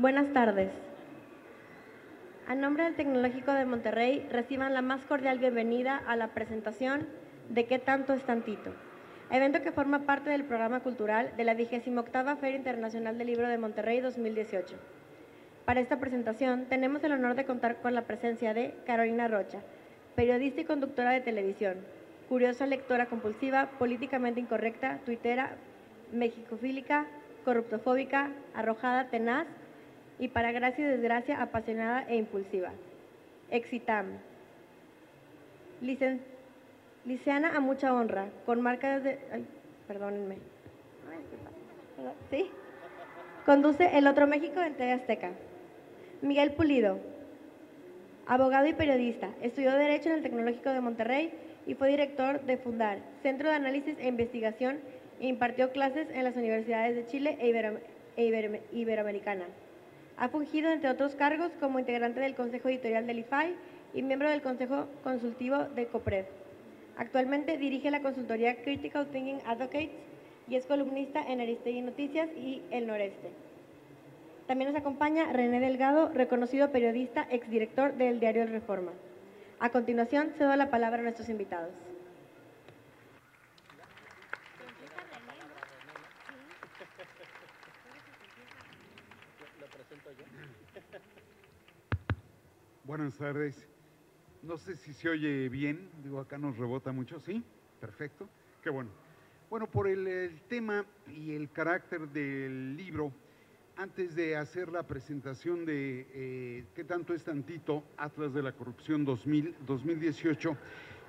Buenas tardes. A nombre del Tecnológico de Monterrey, reciban la más cordial bienvenida a la presentación de ¿Qué tanto es tantito?, evento que forma parte del programa cultural de la 28ª Feria Internacional del Libro de Monterrey 2018. Para esta presentación tenemos el honor de contar con la presencia de Carolina Rocha, periodista y conductora de televisión, curiosa lectora compulsiva, políticamente incorrecta, tuitera, mexicofílica, corruptofóbica, arrojada, tenaz y para gracia y desgracia apasionada e impulsiva. Exitam. Liceana a mucha honra, con marcas de... perdónenme. ¿Sí? Conduce El Otro México en TV Azteca. Miguel Pulido, abogado y periodista, estudió Derecho en el Tecnológico de Monterrey y fue director de Fundar, Centro de Análisis e Investigación, e impartió clases en las universidades de Chile e Iberoamericana. Ha fungido, entre otros cargos, como integrante del Consejo Editorial del IFAI y miembro del Consejo Consultivo de COPRED. Actualmente dirige la consultoría Critical Thinking Advocates y es columnista en Aristegui Noticias y El Noreste. También nos acompaña René Delgado, reconocido periodista, exdirector del diario El Reforma. A continuación, cedo la palabra a nuestros invitados. Buenas tardes. No sé si se oye bien, digo, acá nos rebota mucho, ¿sí? Perfecto, qué bueno. Bueno, por el tema y el carácter del libro, antes de hacer la presentación de ¿Qué tanto es tantito? Atlas de la Corrupción 2018,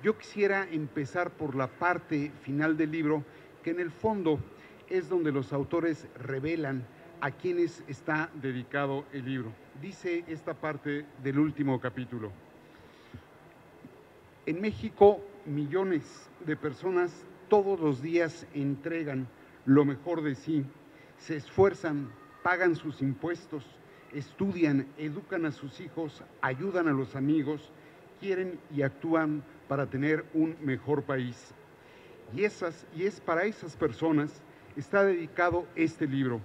yo quisiera empezar por la parte final del libro, que en el fondo es donde los autores revelan a quienes está dedicado el libro. Dice esta parte del último capítulo: en México, millones de personas todos los días entregan lo mejor de sí, se esfuerzan, pagan sus impuestos, estudian, educan a sus hijos, ayudan a los amigos, quieren y actúan para tener un mejor país. Y es para esas personas está dedicado este libro,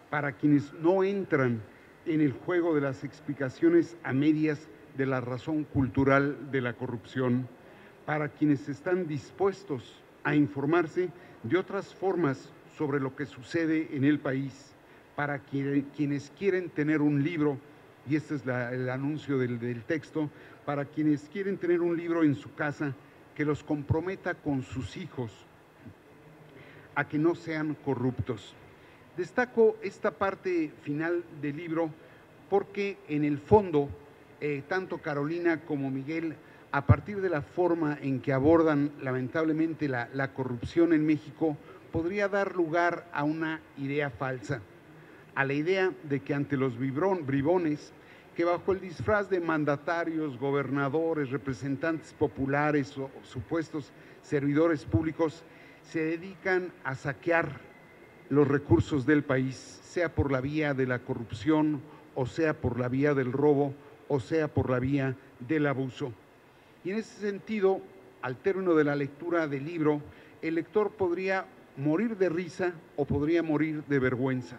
para quienes no entran en el juego de las explicaciones a medias de la razón cultural de la corrupción, para quienes están dispuestos a informarse de otras formas sobre lo que sucede en el país, para quienes quieren tener un libro, y este es el anuncio del texto, para quienes quieren tener un libro en su casa que los comprometa con sus hijos a que no sean corruptos. Destaco esta parte final del libro porque en el fondo, tanto Carolina como Miguel, a partir de la forma en que abordan lamentablemente la corrupción en México, podría dar lugar a una idea falsa, a la idea de que ante los bribones que bajo el disfraz de mandatarios, gobernadores, representantes populares o supuestos servidores públicos se dedican a saquear los recursos del país, sea por la vía de la corrupción, o sea por la vía del robo, o sea por la vía del abuso. Y en ese sentido, al término de la lectura del libro, el lector podría morir de risa o podría morir de vergüenza.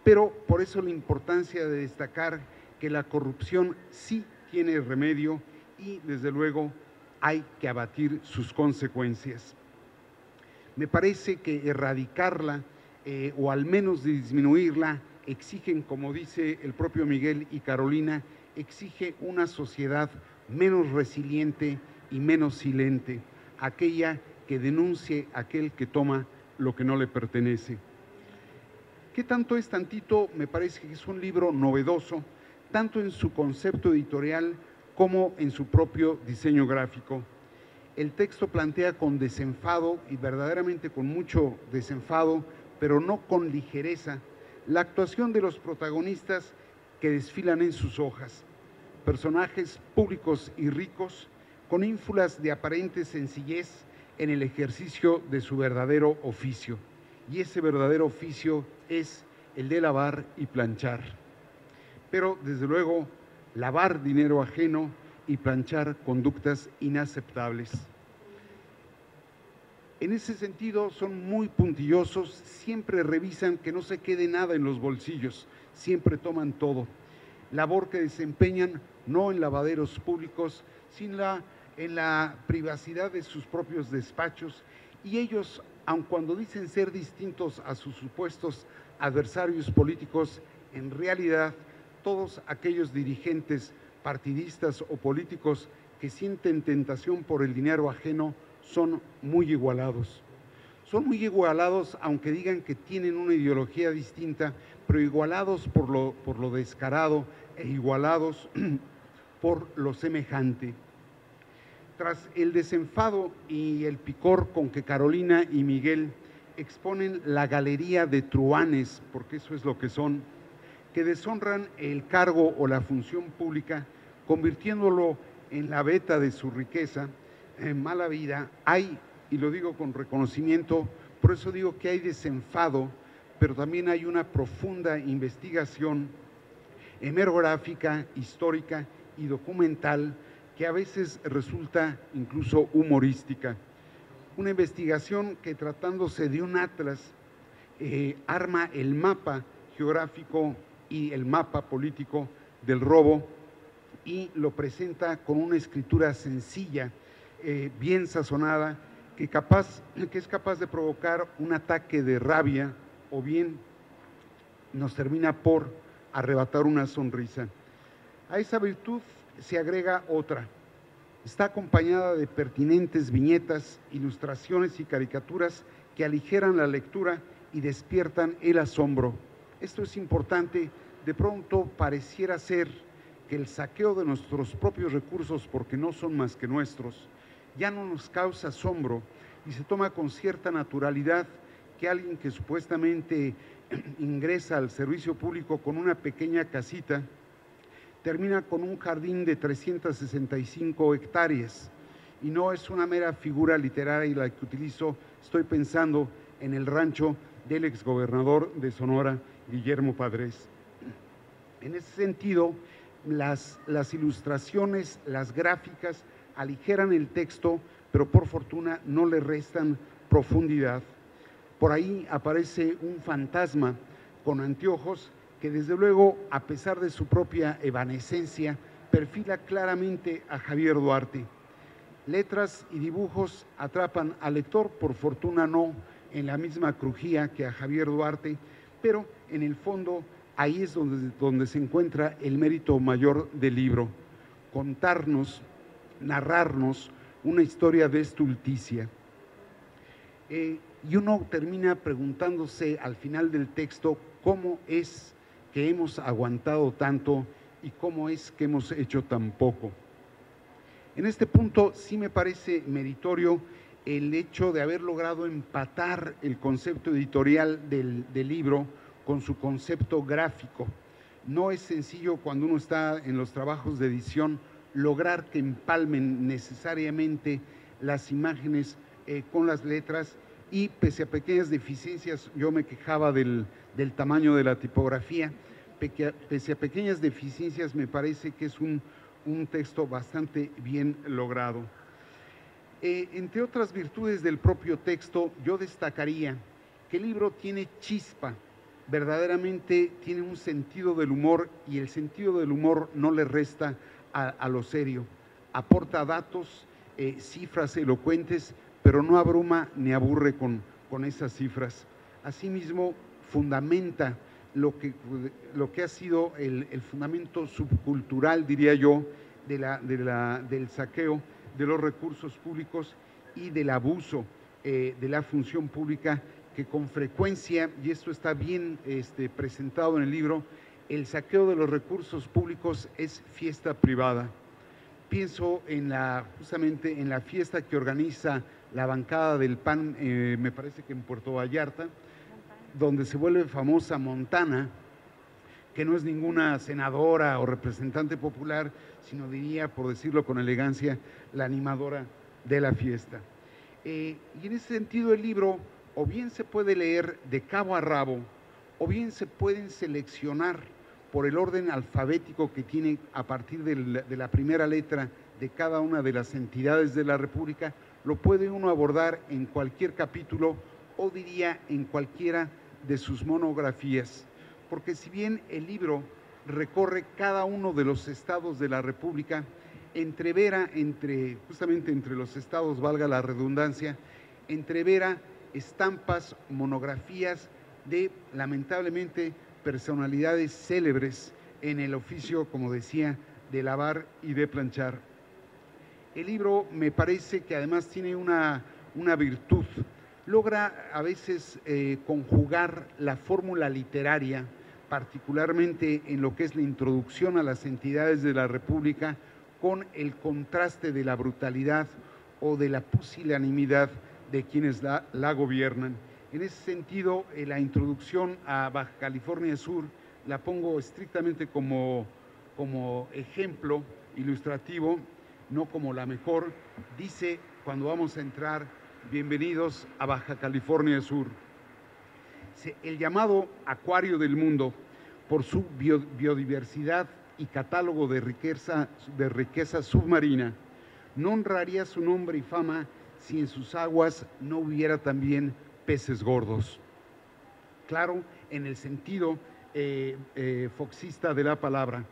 Pero por eso la importancia de destacar que la corrupción sí tiene remedio y desde luego hay que abatir sus consecuencias. Me parece que erradicarla o al menos disminuirla exigen, como dice el propio Miguel y Carolina, exige una sociedad menos resiliente y menos silente, aquella que denuncie a aquel que toma lo que no le pertenece. ¿Qué tanto es tantito? Me parece que es un libro novedoso, tanto en su concepto editorial como en su propio diseño gráfico. El texto plantea con desenfado y verdaderamente con mucho desenfado, pero no con ligereza, la actuación de los protagonistas que desfilan en sus hojas. Personajes públicos y ricos con ínfulas de aparente sencillez en el ejercicio de su verdadero oficio. Y ese verdadero oficio es el de lavar y planchar. Pero, desde luego, lavar dinero ajeno y planchar conductas inaceptables. En ese sentido son muy puntillosos, siempre revisan que no se quede nada en los bolsillos, siempre toman todo. Labor que desempeñan no en lavaderos públicos, sino en la privacidad de sus propios despachos, y ellos, aun cuando dicen ser distintos a sus supuestos adversarios políticos, en realidad todos aquellos dirigentes partidistas o políticos que sienten tentación por el dinero ajeno son muy igualados. Son muy igualados, aunque digan que tienen una ideología distinta, pero igualados por lo descarado e igualados por lo semejante. Tras el desenfado y el picor con que Carolina y Miguel exponen la galería de truanes, porque eso es lo que son, que deshonran el cargo o la función pública, convirtiéndolo en la beta de su riqueza, en mala vida, hay, y lo digo con reconocimiento, por eso digo que hay desenfado, pero también hay una profunda investigación hemerográfica, histórica y documental que a veces resulta incluso humorística. Una investigación que, tratándose de un atlas, arma el mapa geográfico y el mapa político del robo y lo presenta con una escritura sencilla, bien sazonada, que es capaz de provocar un ataque de rabia o bien nos termina por arrebatar una sonrisa. A esa virtud se agrega otra. Está acompañada de pertinentes viñetas, ilustraciones y caricaturas que aligeran la lectura y despiertan el asombro. Esto es importante. De pronto pareciera ser que el saqueo de nuestros propios recursos, porque no son más que nuestros, ya no nos causa asombro y se toma con cierta naturalidad que alguien que supuestamente ingresa al servicio público con una pequeña casita termina con un jardín de 365 hectáreas, y no es una mera figura literaria la que utilizo, estoy pensando en el rancho del exgobernador de Sonora, Guillermo Padres. En ese sentido, las ilustraciones, las gráficas, aligeran el texto, pero por fortuna no le restan profundidad. Por ahí aparece un fantasma con anteojos que desde luego, a pesar de su propia evanescencia, perfila claramente a Javier Duarte. Letras y dibujos atrapan al lector, por fortuna no en la misma crujía que a Javier Duarte, pero en el fondo ahí es donde se encuentra el mérito mayor del libro: contarnos, narrarnos una historia de estulticia. Y uno termina preguntándose al final del texto cómo es que hemos aguantado tanto y cómo es que hemos hecho tan poco. En este punto sí me parece meritorio el hecho de haber logrado empatar el concepto editorial del libro con su concepto gráfico. No es sencillo, cuando uno está en los trabajos de edición, lograr que empalmen necesariamente las imágenes con las letras, y pese a pequeñas deficiencias, yo me quejaba del tamaño de la tipografía, pese a pequeñas deficiencias me parece que es un texto bastante bien logrado. Entre otras virtudes del propio texto, yo destacaría que el libro tiene chispa, verdaderamente tiene un sentido del humor, y el sentido del humor no le resta a lo serio. Aporta datos, cifras elocuentes, pero no abruma ni aburre con esas cifras. Asimismo, fundamenta lo que ha sido el fundamento subcultural, diría yo, del saqueo de los recursos públicos y del abuso de la función pública, que con frecuencia, y esto está bien presentado en el libro, el saqueo de los recursos públicos es fiesta privada. Pienso justamente en la fiesta que organiza la bancada del PAN, me parece que en Puerto Vallarta, donde se vuelve famosa Montana, que no es ninguna senadora o representante popular, sino, diría, por decirlo con elegancia, la animadora de la fiesta. Y en ese sentido el libro o bien se puede leer de cabo a rabo, o bien se pueden seleccionar por el orden alfabético que tiene a partir de la primera letra de cada una de las entidades de la República lo puede uno abordar en cualquier capítulo o diría en cualquiera de sus monografías, porque si bien el libro recorre cada uno de los estados de la República, entrevera justamente entre los estados, valga la redundancia, entrevera estampas, monografías de, lamentablemente, personalidades célebres en el oficio, como decía, de lavar y de planchar. El libro me parece que además tiene una virtud, logra a veces conjugar la fórmula literaria, particularmente en lo que es la introducción a las entidades de la República, con el contraste de la brutalidad o de la pusilanimidad de quienes la gobiernan. En ese sentido, la introducción a Baja California Sur la pongo estrictamente como ejemplo ilustrativo, no como la mejor. Dice, cuando vamos a entrar, bienvenidos a Baja California Sur. El llamado Acuario del Mundo, por su biodiversidad y catálogo de riqueza submarina, no honraría su nombre y fama si en sus aguas no hubiera también peces gordos. Claro, en el sentido foxista de la palabra.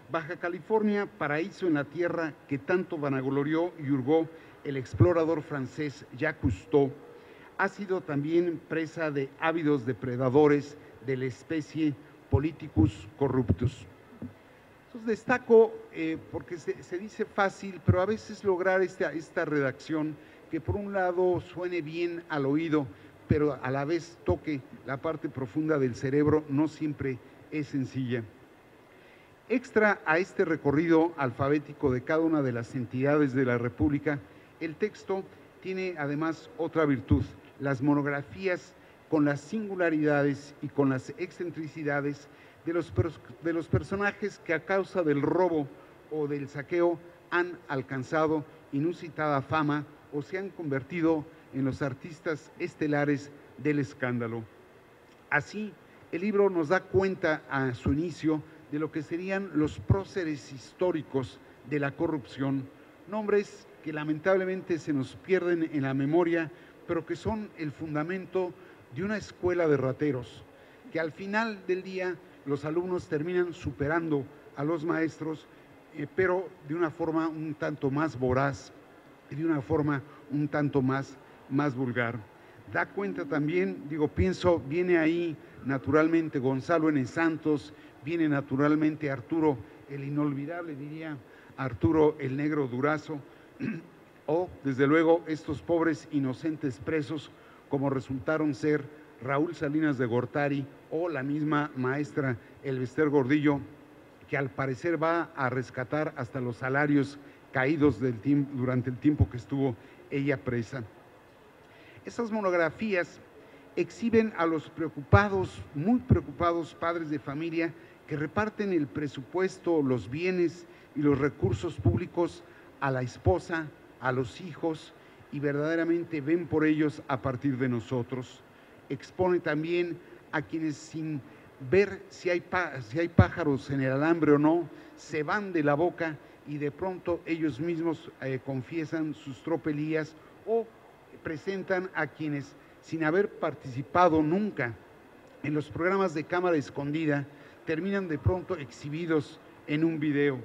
Baja California, paraíso en la tierra que tanto vanaglorió y hurgó el explorador francés Jacques Cousteau, ha sido también presa de ávidos depredadores de la especie Politicus corruptus. Entonces destaco, porque se dice fácil, pero a veces lograr esta redacción que por un lado suene bien al oído, pero a la vez toque la parte profunda del cerebro, no siempre es sencilla. Extra a este recorrido alfabético de cada una de las entidades de la República, el texto tiene además otra virtud, las monografías con las singularidades y con las excentricidades de los personajes que a causa del robo o del saqueo han alcanzado inusitada fama o se han convertido en los artistas estelares del escándalo. Así, el libro nos da cuenta a su inicio de lo que serían los próceres históricos de la corrupción, nombres que lamentablemente se nos pierden en la memoria, pero que son el fundamento de una escuela de rateros, que al final del día los alumnos terminan superando a los maestros, pero de una forma un tanto más voraz y de una forma un tanto más vulgar. Da cuenta también, pienso, viene ahí naturalmente Gonzalo N. Santos, viene naturalmente Arturo el inolvidable, diría Arturo el Negro Durazo, o desde luego estos pobres inocentes presos como resultaron ser Raúl Salinas de Gortari o la misma maestra Elvester Gordillo, que al parecer va a rescatar hasta los salarios caídos durante el tiempo que estuvo ella presa. Esas monografías exhiben a los preocupados, muy preocupados padres de familia que reparten el presupuesto, los bienes y los recursos públicos a la esposa, a los hijos, y verdaderamente ven por ellos a partir de nosotros. Expone también a quienes, sin ver si hay pájaros en el alambre o no, se van de la boca y de pronto ellos mismos confiesan sus tropelías o presentan a quienes, sin haber participado nunca en los programas de cámara escondida, terminan de pronto exhibidos en un video.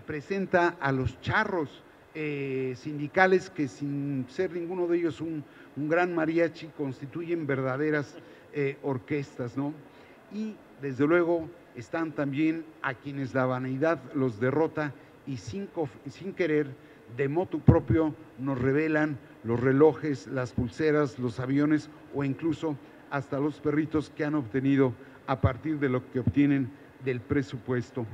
Presenta a los charros sindicales que, sin ser ninguno de ellos un gran mariachi, constituyen verdaderas orquestas, ¿no? Y desde luego están también a quienes la vanidad los derrota y sin querer, de motu propio, nos revelan los relojes, las pulseras, los aviones o incluso hasta los perritos que han obtenido a partir de lo que obtienen del presupuesto.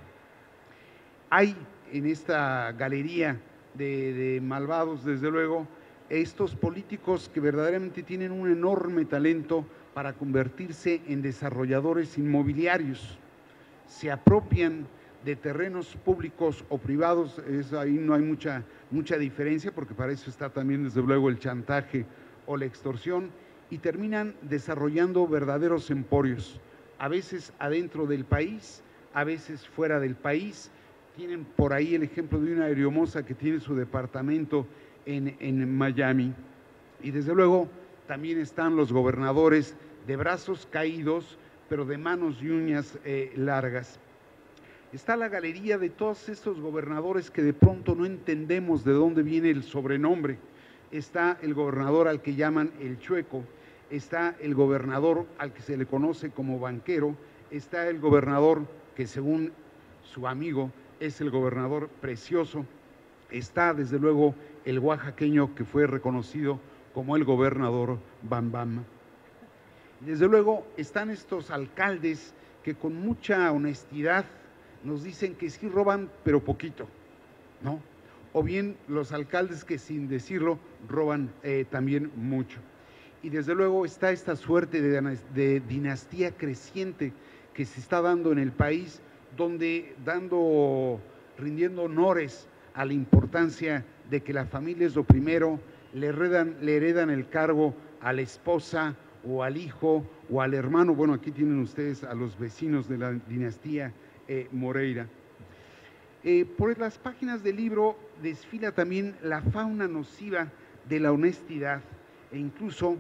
Hay en esta galería de malvados, desde luego, estos políticos que verdaderamente tienen un enorme talento para convertirse en desarrolladores inmobiliarios. Se apropian de terrenos públicos o privados, ahí no hay mucha diferencia, porque para eso está también desde luego el chantaje o la extorsión, y terminan desarrollando verdaderos emporios, a veces adentro del país, a veces fuera del país. Tienen por ahí el ejemplo de una aeromoza que tiene su departamento en Miami. Y desde luego también están los gobernadores de brazos caídos, pero de manos y uñas largas. Está la galería de todos estos gobernadores que de pronto no entendemos de dónde viene el sobrenombre. Está el gobernador al que llaman el Chueco, está el gobernador al que se le conoce como banquero, está el gobernador que según su amigo es el gobernador precioso, está desde luego el oaxaqueño que fue reconocido como el gobernador Bam Bam. Desde luego están estos alcaldes que con mucha honestidad nos dicen que sí roban, pero poquito, ¿no? O bien los alcaldes que sin decirlo roban también mucho. Y desde luego está esta suerte de dinastía creciente que se está dando en el país, donde rindiendo honores a la importancia de que la familia es lo primero, le heredan el cargo a la esposa o al hijo o al hermano. Bueno, aquí tienen ustedes a los vecinos de la dinastía Moreira. Por las páginas del libro desfila también la fauna nociva de la honestidad e incluso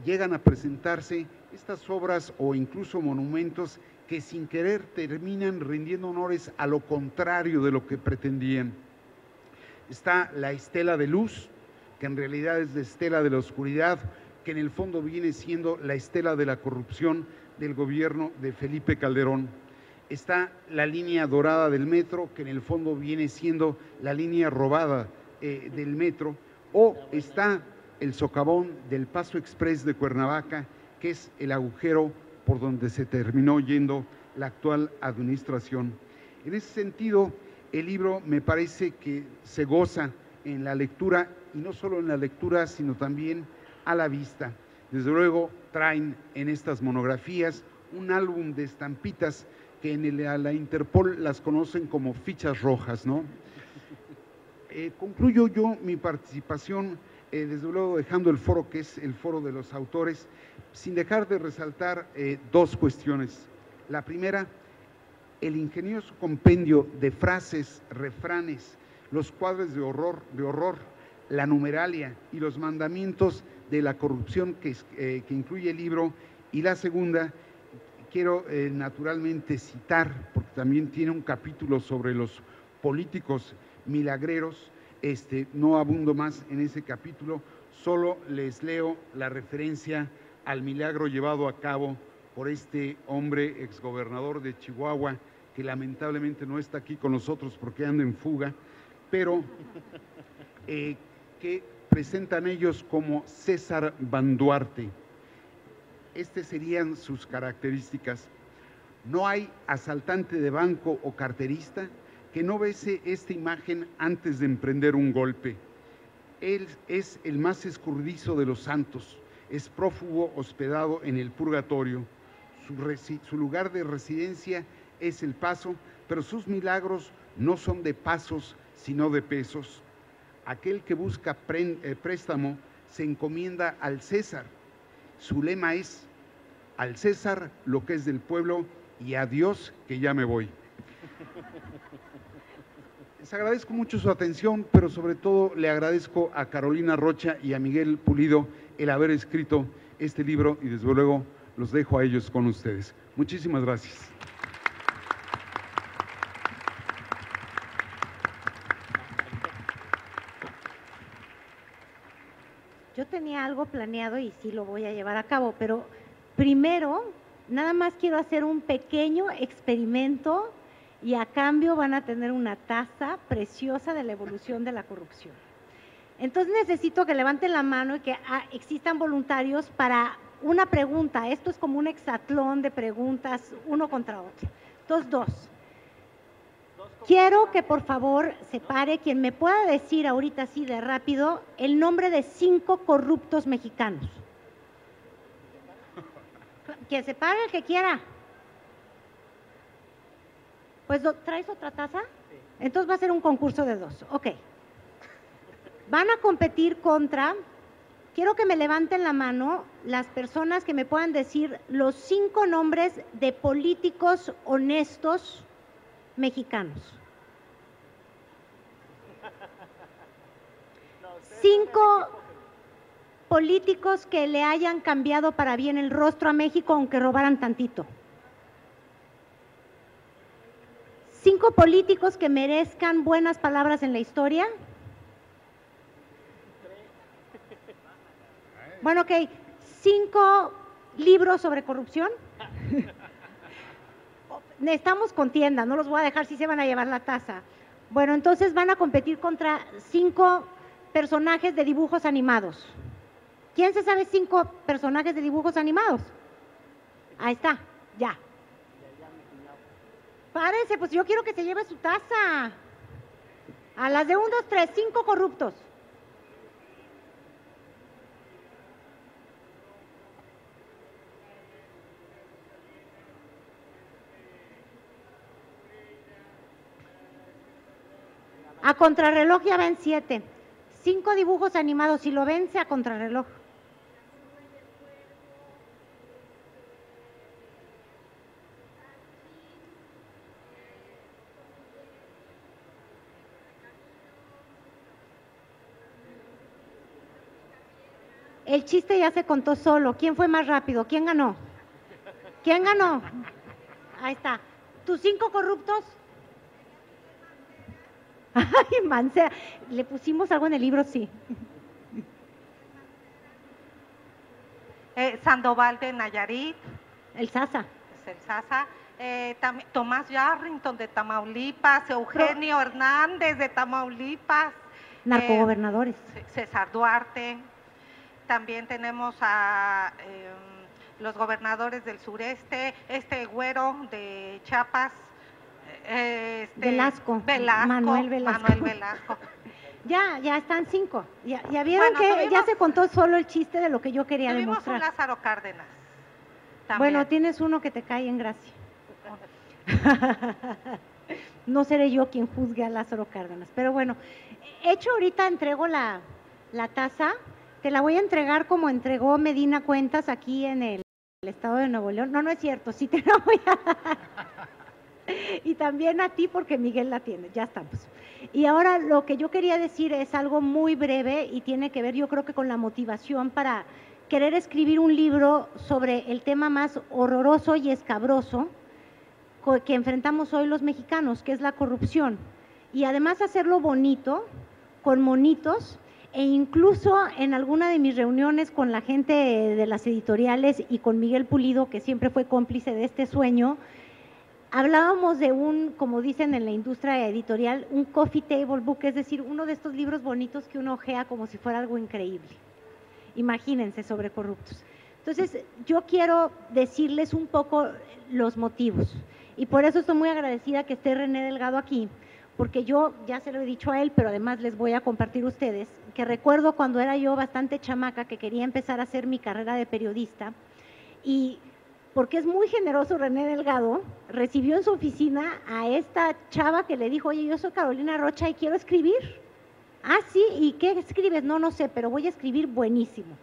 llegan a presentarse estas obras o incluso monumentos que sin querer terminan rindiendo honores a lo contrario de lo que pretendían. Está la estela de luz, que en realidad es la estela de la oscuridad, que en el fondo viene siendo la estela de la corrupción del gobierno de Felipe Calderón. Está la línea dorada del metro, que en el fondo viene siendo la línea robada del metro, o está el socavón del Paso Express de Cuernavaca, que es el agujero por donde se terminó yendo la actual administración. En ese sentido, el libro me parece que se goza en la lectura, y no solo en la lectura, sino también a la vista. Desde luego traen en estas monografías un álbum de estampitas que a la Interpol las conocen como fichas rojas, ¿no? Concluyo yo mi participación, desde luego dejando el foro que es el foro de los autores, sin dejar de resaltar dos cuestiones. La primera, el ingenioso compendio de frases, refranes, los cuadros de horror, la numeralia y los mandamientos de la corrupción que incluye el libro. Y la segunda, quiero naturalmente citar, porque también tiene un capítulo sobre los políticos milagreros, no abundo más en ese capítulo, solo les leo la referencia al milagro llevado a cabo por este hombre exgobernador de Chihuahua, que lamentablemente no está aquí con nosotros porque anda en fuga, pero que presentan ellos como César Banduarte. Estas serían sus características. No hay asaltante de banco o carterista que no bese esta imagen antes de emprender un golpe. Él es el más escurridizo de los santos, es prófugo hospedado en el purgatorio. Su lugar de residencia es el Paso, pero sus milagros no son de pasos, sino de pesos. Aquel que busca préstamo se encomienda al César. Su lema es: al César lo que es del pueblo y a Dios que ya me voy. Les agradezco mucho su atención, pero sobre todo le agradezco a Carolina Rocha y a Miguel Pulido el haber escrito este libro, y desde luego los dejo a ellos con ustedes. Muchísimas gracias. Yo tenía algo planeado y sí lo voy a llevar a cabo, pero primero nada más quiero hacer un pequeño experimento y a cambio van a tener una taza preciosa de la evolución de la corrupción. Entonces necesito que levanten la mano y que existan voluntarios para una pregunta. Esto es como un hexatlón de preguntas uno contra otro. Entonces, dos. Quiero que por favor se pare quien me pueda decir ahorita así de rápido el nombre de 5 corruptos mexicanos. Que se pare el que quiera. Pues, ¿traes otra taza? Entonces va a ser un concurso de 2. Ok. Van a competir contra, quiero que me levanten la mano las personas que me puedan decir los 5 nombres de políticos honestos mexicanos. 5 políticos que le hayan cambiado para bien el rostro a México, aunque robaran tantito. 5 políticos que merezcan buenas palabras en la historia. Bueno, ok, 5 libros sobre corrupción. Necesitamos contienda, no los voy a dejar si se van a llevar la taza. Bueno, entonces van a competir contra 5 personajes de dibujos animados. ¿Quién se sabe 5 personajes de dibujos animados? Ahí está, ya. Párense, pues yo quiero que se lleve su taza. A las de 1, 2, 3, 5 corruptos. A contrarreloj ya ven 7. 5 dibujos animados, si lo vence a contrarreloj. El chiste ya se contó solo. ¿Quién fue más rápido? ¿Quién ganó? ¿Quién ganó? Ahí está. ¿Tus 5 corruptos? Ay, Mancera. ¿Le pusimos algo en el libro? Sí. Sandoval de Nayarit. El Sasa. Es el Sasa. Tomás Yarrington de Tamaulipas. Eugenio Hernández de Tamaulipas. Narcogobernadores. César Duarte. También tenemos a los gobernadores del sureste, güero de Chiapas, Velasco, Manuel Velasco. Ya están 5. Ya vieron que ya se contó solo el chiste de lo que yo quería demostrar. Tuvimos un Lázaro Cárdenas. También. Bueno, tienes uno que te cae en gracia. No seré yo quien juzgue a Lázaro Cárdenas, pero bueno, hecho ahorita entrego la taza. Te la voy a entregar como entregó Medina Cuentas aquí en el estado de Nuevo León. No es cierto, sí te la voy a dar. Y también a ti porque Miguel la tiene, ya estamos. Y ahora lo que yo quería decir es algo muy breve y tiene que ver yo creo que con la motivación para querer escribir un libro sobre el tema más horroroso y escabroso que enfrentamos hoy los mexicanos, que es la corrupción. Y además hacerlo bonito, con monitos. E incluso en alguna de mis reuniones con la gente de las editoriales y con Miguel Pulido, que siempre fue cómplice de este sueño, hablábamos de como dicen en la industria editorial, un coffee table book, es decir, uno de estos libros bonitos que uno ojea como si fuera algo increíble. Imagínense, sobre corruptos. Entonces, yo quiero decirles un poco los motivos y por eso estoy muy agradecida que esté René Delgado aquí, porque yo ya se lo he dicho a él, pero además les voy a compartir a ustedes, que recuerdo cuando era yo bastante chamaca que quería empezar a hacer mi carrera de periodista y porque es muy generoso René Delgado, recibió en su oficina a esta chava que le dijo, oye, yo soy Carolina Rocha y quiero escribir. Ah, sí, ¿y qué escribes? No sé, pero voy a escribir buenísimo.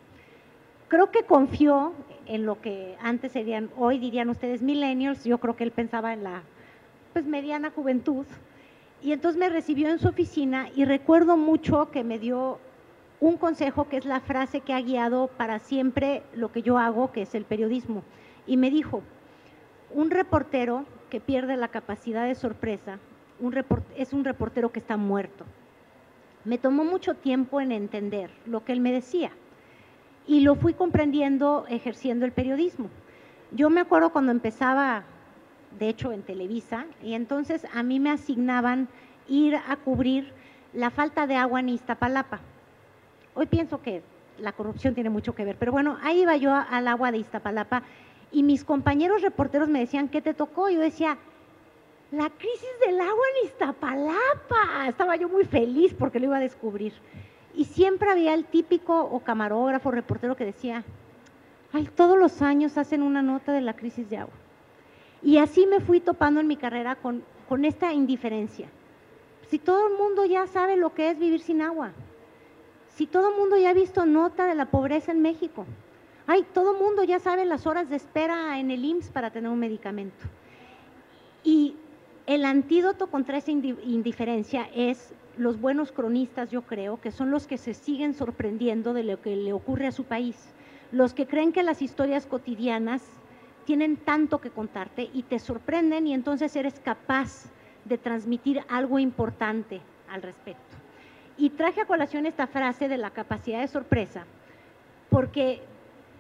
Creo que confió en lo que antes serían, hoy dirían ustedes millennials, yo creo que él pensaba en la mediana juventud. Y entonces me recibió en su oficina y recuerdo mucho que me dio un consejo que es la frase que ha guiado para siempre lo que yo hago, que es el periodismo. Y me dijo, un reportero que pierde la capacidad de sorpresa es un reportero que está muerto. Me tomó mucho tiempo en entender lo que él me decía y lo fui comprendiendo ejerciendo el periodismo. Yo me acuerdo cuando empezaba, de hecho en Televisa, y entonces a mí me asignaban ir a cubrir la falta de agua en Iztapalapa. Hoy pienso que la corrupción tiene mucho que ver, pero bueno, ahí iba yo al agua de Iztapalapa y mis compañeros reporteros me decían, ¿qué te tocó? Yo decía, la crisis del agua en Iztapalapa. Estaba yo muy feliz porque lo iba a descubrir. Y siempre había el típico o camarógrafo, reportero que decía, ay, todos los años hacen una nota de la crisis de agua. Y así me fui topando en mi carrera con esta indiferencia. Si todo el mundo ya sabe lo que es vivir sin agua, si todo el mundo ya ha visto nota de la pobreza en México, ay, todo el mundo ya sabe las horas de espera en el IMSS para tener un medicamento. Y el antídoto contra esa indiferencia es los buenos cronistas, yo creo, que son los que se siguen sorprendiendo de lo que le ocurre a su país, los que creen que las historias cotidianas tienen tanto que contarte y te sorprenden y entonces eres capaz de transmitir algo importante al respecto. Y traje a colación esta frase de la capacidad de sorpresa, porque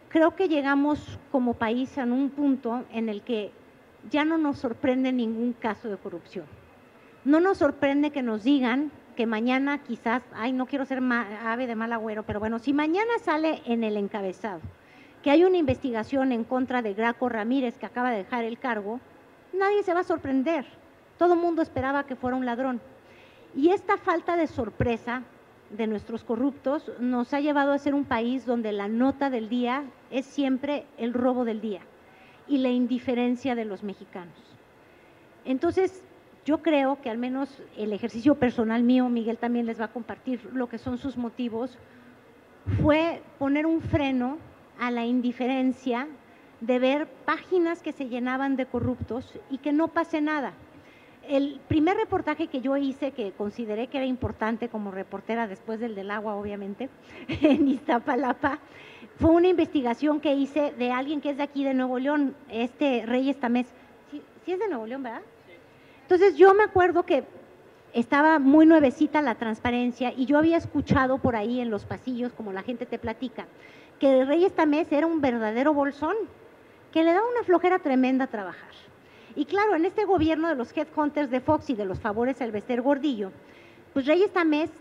creo que llegamos como país a un punto en el que ya no nos sorprende ningún caso de corrupción. No nos sorprende que nos digan que mañana quizás, ay, no quiero ser ave de mal agüero, pero bueno, si mañana sale en el encabezado que hay una investigación en contra de Graco Ramírez que acaba de dejar el cargo, nadie se va a sorprender. Todo el mundo esperaba que fuera un ladrón. Y esta falta de sorpresa de nuestros corruptos nos ha llevado a ser un país donde la nota del día es siempre el robo del día y la indiferencia de los mexicanos. Entonces, yo creo que al menos el ejercicio personal mío, Miguel también les va a compartir lo que son sus motivos, fue poner un freno a la indiferencia de ver páginas que se llenaban de corruptos y que no pase nada. El primer reportaje que yo hice, que consideré que era importante como reportera después del agua, obviamente, en Iztapalapa, fue una investigación que hice de alguien que es de aquí de Nuevo León, Reyes Tamés. ¿Sí es de Nuevo León, verdad? Sí. Entonces yo me acuerdo que estaba muy nuevecita la transparencia y yo había escuchado por ahí en los pasillos, como la gente te platica, que Reyes Tamés era un verdadero bolsón, que le daba una flojera tremenda a trabajar. Y claro, en este gobierno de los headhunters de Fox y de los favores al Bester Gordillo, pues Reyes Tamés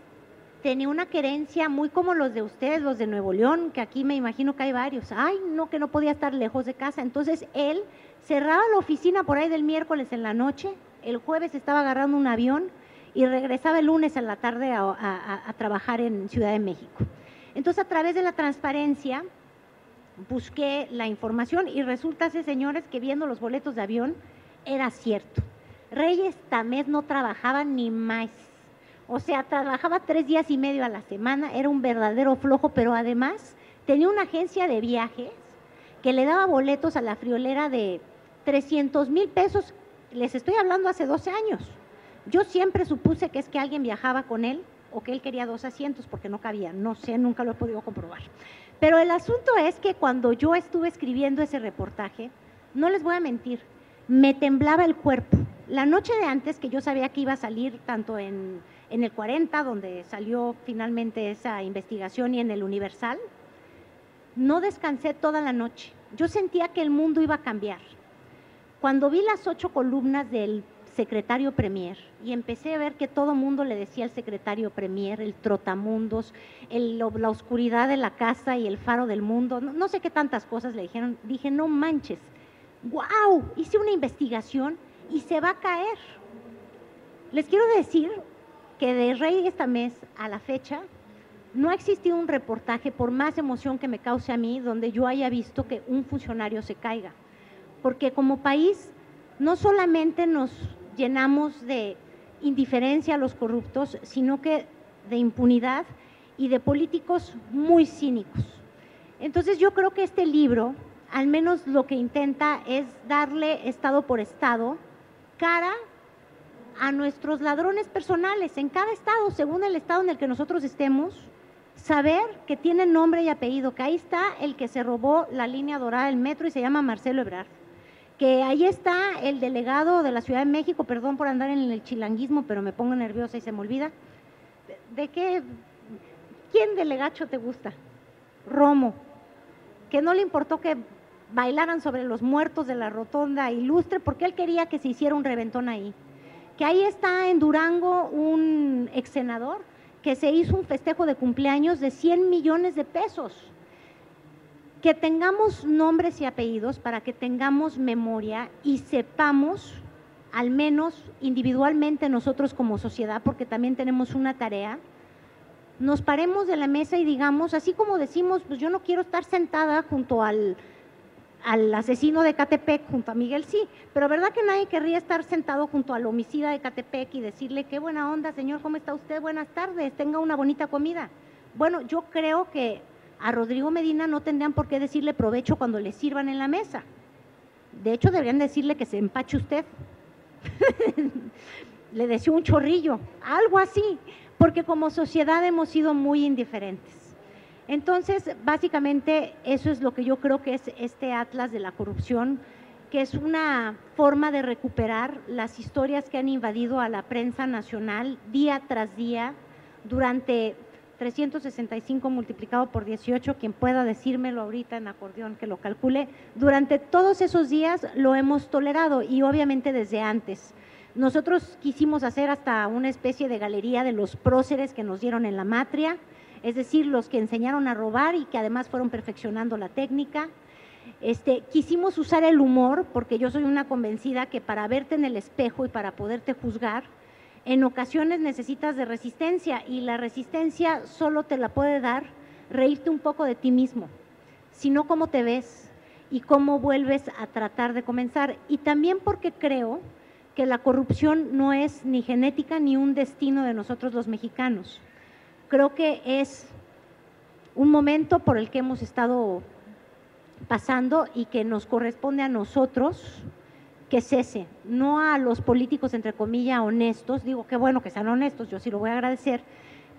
tenía una querencia muy como los de ustedes, los de Nuevo León, que aquí me imagino que hay varios. Ay, no, que no podía estar lejos de casa. Entonces él cerraba la oficina por ahí del miércoles en la noche, el jueves estaba agarrando un avión y regresaba el lunes en la tarde a trabajar en Ciudad de México. Entonces, a través de la transparencia, busqué la información y resulta, señores, que viendo los boletos de avión, era cierto. Reyes Tamés no trabajaba ni más. O sea, trabajaba 3 días y medio a la semana, era un verdadero flojo, pero además tenía una agencia de viajes que le daba boletos a la friolera de 300,000 pesos. Les estoy hablando hace 12 años. Yo siempre supuse que es que alguien viajaba con él o que él quería 2 asientos porque no cabía, no sé, nunca lo he podido comprobar. Pero el asunto es que cuando yo estuve escribiendo ese reportaje, no les voy a mentir, me temblaba el cuerpo. La noche de antes, que yo sabía que iba a salir tanto en el 40, donde salió finalmente esa investigación, y en el Universal, no descansé toda la noche. Yo sentía que el mundo iba a cambiar. Cuando vi las 8 columnas del secretario Premier y empecé a ver que todo mundo le decía al secretario Premier, el trotamundos, la oscuridad de la casa y el faro del mundo, no sé qué tantas cosas le dijeron, dije, no manches, wow, hice una investigación y se va a caer. Les quiero decir que de Reyes Tamés a la fecha no ha existido un reportaje, por más emoción que me cause a mí, donde yo haya visto que un funcionario se caiga, porque como país no solamente nos llenamos de indiferencia a los corruptos, sino que de impunidad y de políticos muy cínicos. Entonces yo creo que este libro, al menos lo que intenta es darle estado por estado cara a nuestros ladrones personales en cada estado, según el estado en el que nosotros estemos, saber que tienen nombre y apellido, que ahí está el que se robó la línea dorada del metro y se llama Marcelo Ebrard, que ahí está el delegado de la Ciudad de México, perdón por andar en el chilanguismo, pero me pongo nerviosa y se me olvida. ¿Quién delegacho te gusta? Romo, que no le importó que bailaran sobre los muertos de la Rotonda Ilustre porque él quería que se hiciera un reventón ahí. Que ahí está en Durango un ex senador que se hizo un festejo de cumpleaños de 100 millones de pesos. Que tengamos nombres y apellidos para que tengamos memoria y sepamos, al menos individualmente nosotros como sociedad, porque también tenemos una tarea, nos paremos de la mesa y digamos, así como decimos, pues yo no quiero estar sentada junto al asesino de Ecatepec, junto a Miguel, sí, pero ¿verdad que nadie querría estar sentado junto al homicida de Ecatepec y decirle, qué buena onda, señor, ¿cómo está usted? Buenas tardes, tenga una bonita comida? Bueno, yo creo que a Rodrigo Medina no tendrían por qué decirle provecho cuando le sirvan en la mesa. De hecho, deberían decirle que se empache usted. Le deseo un chorrillo, algo así, porque como sociedad hemos sido muy indiferentes. Entonces, básicamente, eso es lo que yo creo que es este Atlas de la corrupción, que es una forma de recuperar las historias que han invadido a la prensa nacional día tras día durante 365 multiplicado por 18, quien pueda decírmelo ahorita en acordeón que lo calcule, durante todos esos días lo hemos tolerado y obviamente desde antes. Nosotros quisimos hacer hasta una especie de galería de los próceres que nos dieron en la matria, es decir, los que enseñaron a robar y que además fueron perfeccionando la técnica. Quisimos usar el humor, porque yo soy una convencida que para verte en el espejo y para poderte juzgar, en ocasiones necesitas de resistencia, y la resistencia solo te la puede dar reírte un poco de ti mismo, sino cómo te ves y cómo vuelves a tratar de comenzar. Y también porque creo que la corrupción no es ni genética ni un destino de nosotros los mexicanos. Creo que es un momento por el que hemos estado pasando y que nos corresponde a nosotros que cese, no a los políticos, entre comillas, honestos. Digo, qué bueno que sean honestos, yo sí lo voy a agradecer,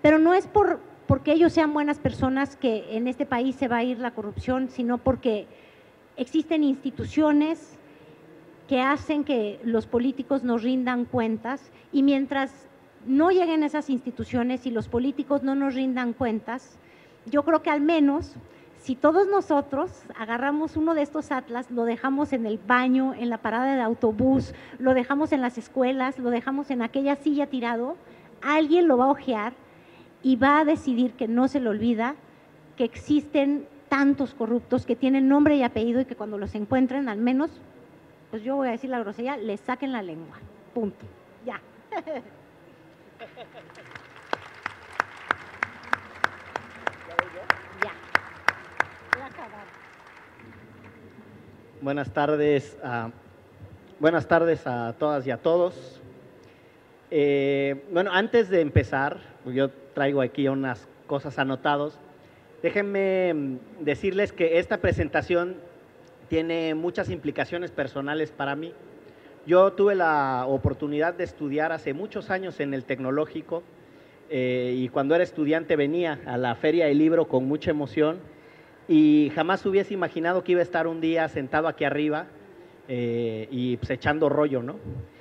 pero no es porque ellos sean buenas personas que en este país se va a ir la corrupción, sino porque existen instituciones que hacen que los políticos nos rindan cuentas, y mientras no lleguen esas instituciones y los políticos no nos rindan cuentas, yo creo que al menos si todos nosotros agarramos uno de estos atlas, lo dejamos en el baño, en la parada de autobús, lo dejamos en las escuelas, lo dejamos en aquella silla tirado, alguien lo va a hojear y va a decidir que no se le olvida que existen tantos corruptos que tienen nombre y apellido y que cuando los encuentren, al menos, pues yo voy a decir la grosería, les saquen la lengua. Punto. Ya. Buenas tardes a todas y a todos. Bueno, antes de empezar, yo traigo aquí unas cosas anotadas. Déjenme decirles que esta presentación tiene muchas implicaciones personales para mí. Yo tuve la oportunidad de estudiar hace muchos años en el Tecnológico, y cuando era estudiante venía a la Feria del Libro con mucha emoción, y jamás hubiese imaginado que iba a estar un día sentado aquí arriba y pues echando rollo, ¿no?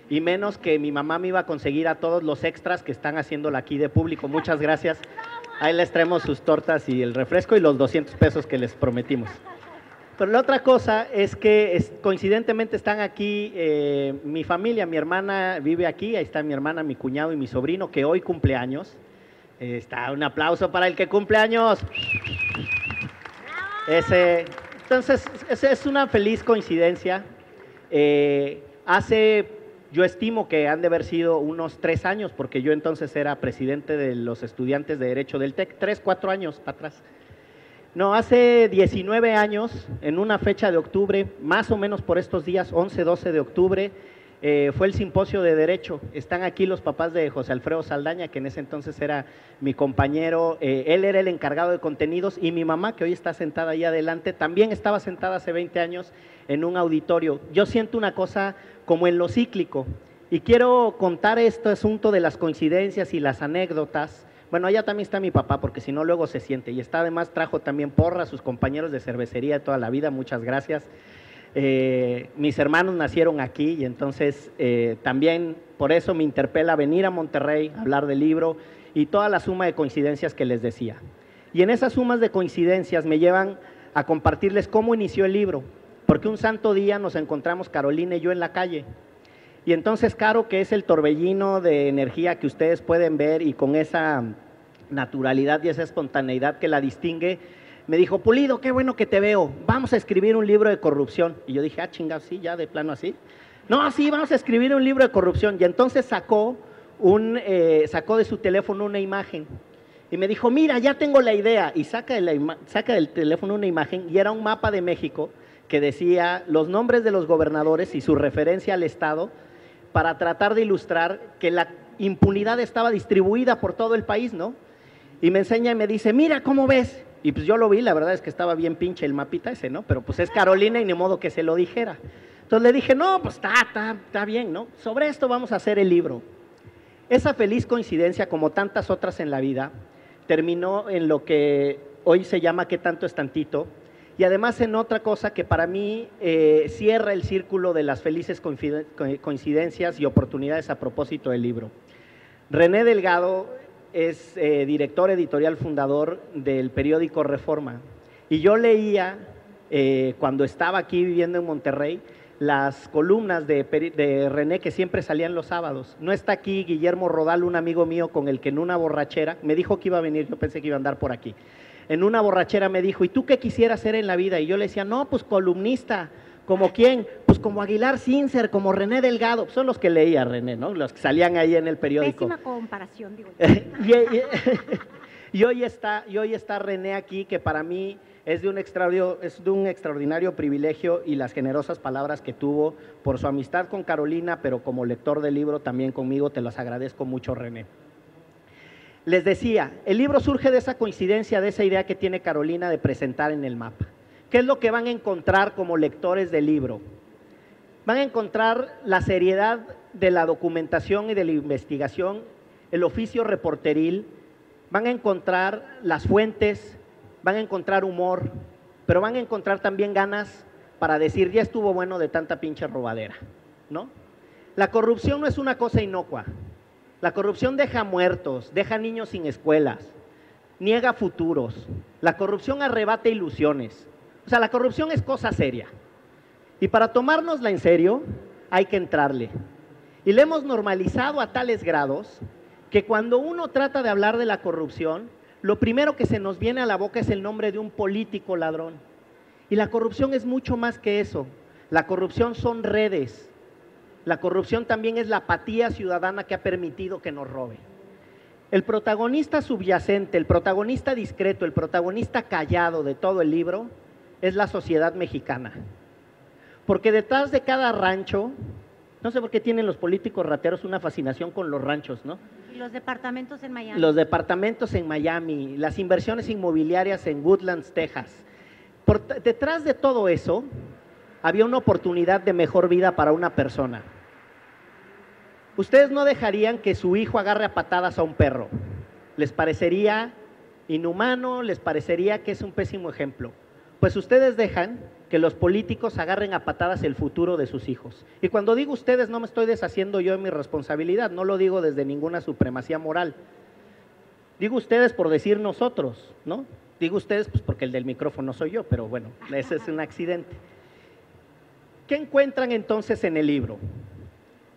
Y menos que mi mamá me iba a conseguir a todos los extras que están haciéndolo aquí de público. Muchas gracias. Ahí les traemos sus tortas y el refresco y los 200 pesos que les prometimos. Pero la otra cosa es que coincidentemente están aquí mi familia, mi hermana vive aquí, ahí está mi hermana, mi cuñado y mi sobrino, que hoy cumple años. Está un aplauso para el que cumple años. Entonces, es una feliz coincidencia. Yo estimo que han de haber sido unos 3 años, porque yo entonces era presidente de los estudiantes de Derecho del TEC, 3, 4 años para atrás. No, hace 19 años, en una fecha de octubre, más o menos por estos días, 11, 12 de octubre, fue el simposio de Derecho. Están aquí los papás de José Alfredo Saldaña, que en ese entonces era mi compañero. Él era el encargado de contenidos, y mi mamá, que hoy está sentada ahí adelante, también estaba sentada hace 20 años en un auditorio. Yo siento una cosa como en lo cíclico, y quiero contar este asunto de las coincidencias y las anécdotas. Bueno, allá también está mi papá, porque si no luego se siente, y está, además trajo también porra a sus compañeros de cervecería de toda la vida, muchas gracias. Mis hermanos nacieron aquí, y entonces también por eso me interpela venir a Monterrey a hablar del libro y toda la suma de coincidencias que les decía. Y en esas sumas de coincidencias me llevan a compartirles cómo inició el libro, porque un santo día nos encontramos Carolina y yo en la calle. Y entonces Caro, que es el torbellino de energía que ustedes pueden ver y con esa naturalidad y esa espontaneidad que la distingue, me dijo: Pulido, qué bueno que te veo, vamos a escribir un libro de corrupción. Y yo dije: ah, chingada, sí, ya de plano así. No, sí, vamos a escribir un libro de corrupción. Y entonces sacó de su teléfono una imagen y me dijo: mira, ya tengo la idea. Y saca del teléfono una imagen, y era un mapa de México que decía los nombres de los gobernadores y su referencia al Estado, para tratar de ilustrar que la impunidad estaba distribuida por todo el país, ¿no? Y me enseña y me dice: mira, ¿cómo ves? Y pues yo lo vi, la verdad es que estaba bien pinche el mapita ese, ¿no? Pero pues es Carolina y ni modo que se lo dijera. Entonces le dije: no, pues está bien, ¿no? Sobre esto vamos a hacer el libro. Esa feliz coincidencia, como tantas otras en la vida, terminó en lo que hoy se llama ¿Qué tanto es tantito? Y además en otra cosa que para mí cierra el círculo de las felices coincidencias y oportunidades a propósito del libro. René Delgado es director editorial fundador del periódico Reforma. Y yo leía, cuando estaba aquí viviendo en Monterrey, las columnas de René que siempre salían los sábados. No está aquí Guillermo Rodal, un amigo mío con el que en una borrachera, me dijo que iba a venir, yo pensé que iba a andar por aquí. En una borrachera me dijo, ¿y tú qué quisieras ser en la vida? Y yo le decía, no, pues columnista. ¿Como quién? Pues como Aguilar Sincer, como René Delgado. Son los que leía René, ¿no? Los que salían ahí en el periódico. Pésima comparación, digo. Y hoy está René aquí, que para mí es de un extraordinario privilegio, y las generosas palabras que tuvo por su amistad con Carolina, pero como lector del libro también conmigo, te las agradezco mucho, René. Les decía, el libro surge de esa coincidencia, de esa idea que tiene Carolina de presentar en el mapa. ¿Qué es lo que van a encontrar como lectores del libro? Van a encontrar la seriedad de la documentación y de la investigación, el oficio reporteril, van a encontrar las fuentes, van a encontrar humor, pero van a encontrar también ganas para decir, ya estuvo bueno de tanta pinche robadera, ¿no? La corrupción no es una cosa inocua. La corrupción deja muertos, deja niños sin escuelas, niega futuros. La corrupción arrebata ilusiones. O sea, la corrupción es cosa seria. Y para tomárnosla en serio, hay que entrarle. Y le hemos normalizado a tales grados que cuando uno trata de hablar de la corrupción, lo primero que se nos viene a la boca es el nombre de un político ladrón. Y la corrupción es mucho más que eso. La corrupción son redes. La corrupción también es la apatía ciudadana que ha permitido que nos robe. El protagonista subyacente, el protagonista discreto, el protagonista callado de todo el libro es la sociedad mexicana. Porque detrás de cada rancho, no sé por qué tienen los políticos rateros una fascinación con los ranchos, ¿no? Y los departamentos en Miami. Los departamentos en Miami, las inversiones inmobiliarias en Woodlands, Texas. Detrás de todo eso había una oportunidad de mejor vida para una persona. Ustedes no dejarían que su hijo agarre a patadas a un perro. Les parecería inhumano, les parecería que es un pésimo ejemplo. Pues ustedes dejan que los políticos agarren a patadas el futuro de sus hijos. Y cuando digo ustedes, no me estoy deshaciendo yo de mi responsabilidad, no lo digo desde ninguna supremacía moral. Digo ustedes por decir nosotros, ¿no? Digo ustedes pues porque el del micrófono soy yo, pero bueno, ese es un accidente. ¿Qué encuentran entonces en el libro?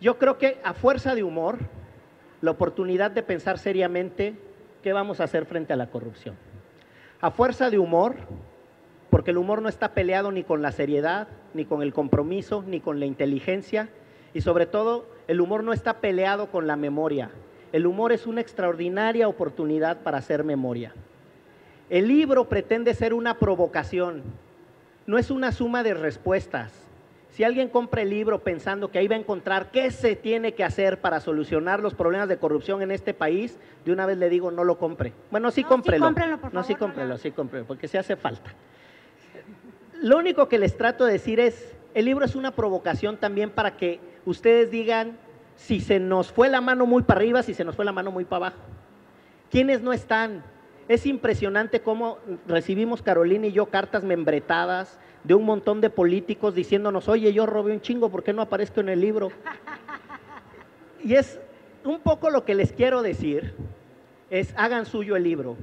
Yo creo que a fuerza de humor, la oportunidad de pensar seriamente qué vamos a hacer frente a la corrupción. A fuerza de humor, porque el humor no está peleado ni con la seriedad, ni con el compromiso, ni con la inteligencia, y sobre todo el humor no está peleado con la memoria. El humor es una extraordinaria oportunidad para hacer memoria. El libro pretende ser una provocación, no es una suma de respuestas. Si alguien compra el libro pensando que ahí va a encontrar qué se tiene que hacer para solucionar los problemas de corrupción en este país, de una vez le digo, no lo compre. Bueno, sí cómprelo. Sí, cómprenlo, por favor. No, sí cómprelo, sí cómprelo, porque sí hace falta. Lo único que les trato de decir es, el libro es una provocación también para que ustedes digan si se nos fue la mano muy para arriba, si se nos fue la mano muy para abajo. ¿Quiénes no están? Es impresionante cómo recibimos Carolina y yo cartas membretadas de un montón de políticos diciéndonos, oye, yo robé un chingo, ¿por qué no aparezco en el libro? Y es un poco lo que les quiero decir, es hagan suyo el libro.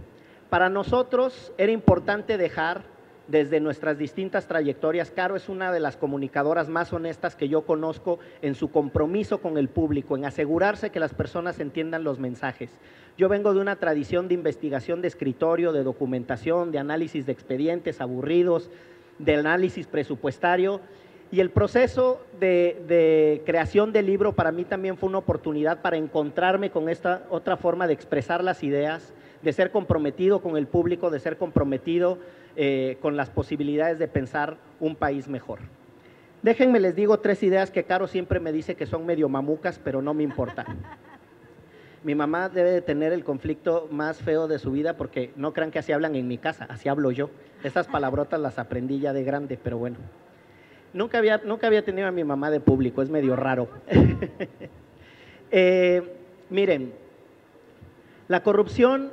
Para nosotros era importante dejar desde nuestras distintas trayectorias, Caro es una de las comunicadoras más honestas que yo conozco en su compromiso con el público, en asegurarse que las personas entiendan los mensajes. Yo vengo de una tradición de investigación de escritorio, de documentación, de análisis de expedientes aburridos, de análisis presupuestario, y el proceso de creación del libro para mí también fue una oportunidad para encontrarme con esta otra forma de expresar las ideas, de ser comprometido con el público, de ser comprometido con las posibilidades de pensar un país mejor. Déjenme les digo 3 ideas que Caro siempre me dice que son medio mamucas, pero no me importa. Mi mamá debe de tener el conflicto más feo de su vida porque no crean que así hablan en mi casa, así hablo yo. Estas palabrotas las aprendí ya de grande, pero bueno. Nunca había tenido a mi mamá de público, es medio raro. Miren, la corrupción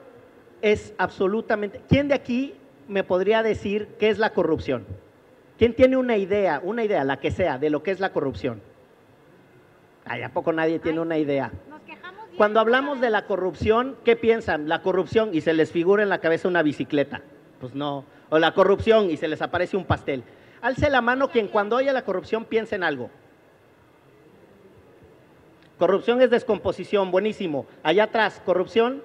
es absolutamente… ¿Quién de aquí me podría decir qué es la corrupción? ¿Quién tiene una idea, la que sea, de lo que es la corrupción? Ay, ¿a poco nadie tiene una idea? Nos quejamos diario, Cuando hablamos ¿sabes? de la corrupción, ¿qué piensan? La corrupción y se les figura en la cabeza una bicicleta. Pues no. O la corrupción y se les aparece un pastel. Alce la mano quien cuando oye la corrupción piensa en algo. Corrupción es descomposición, buenísimo. Allá atrás, corrupción,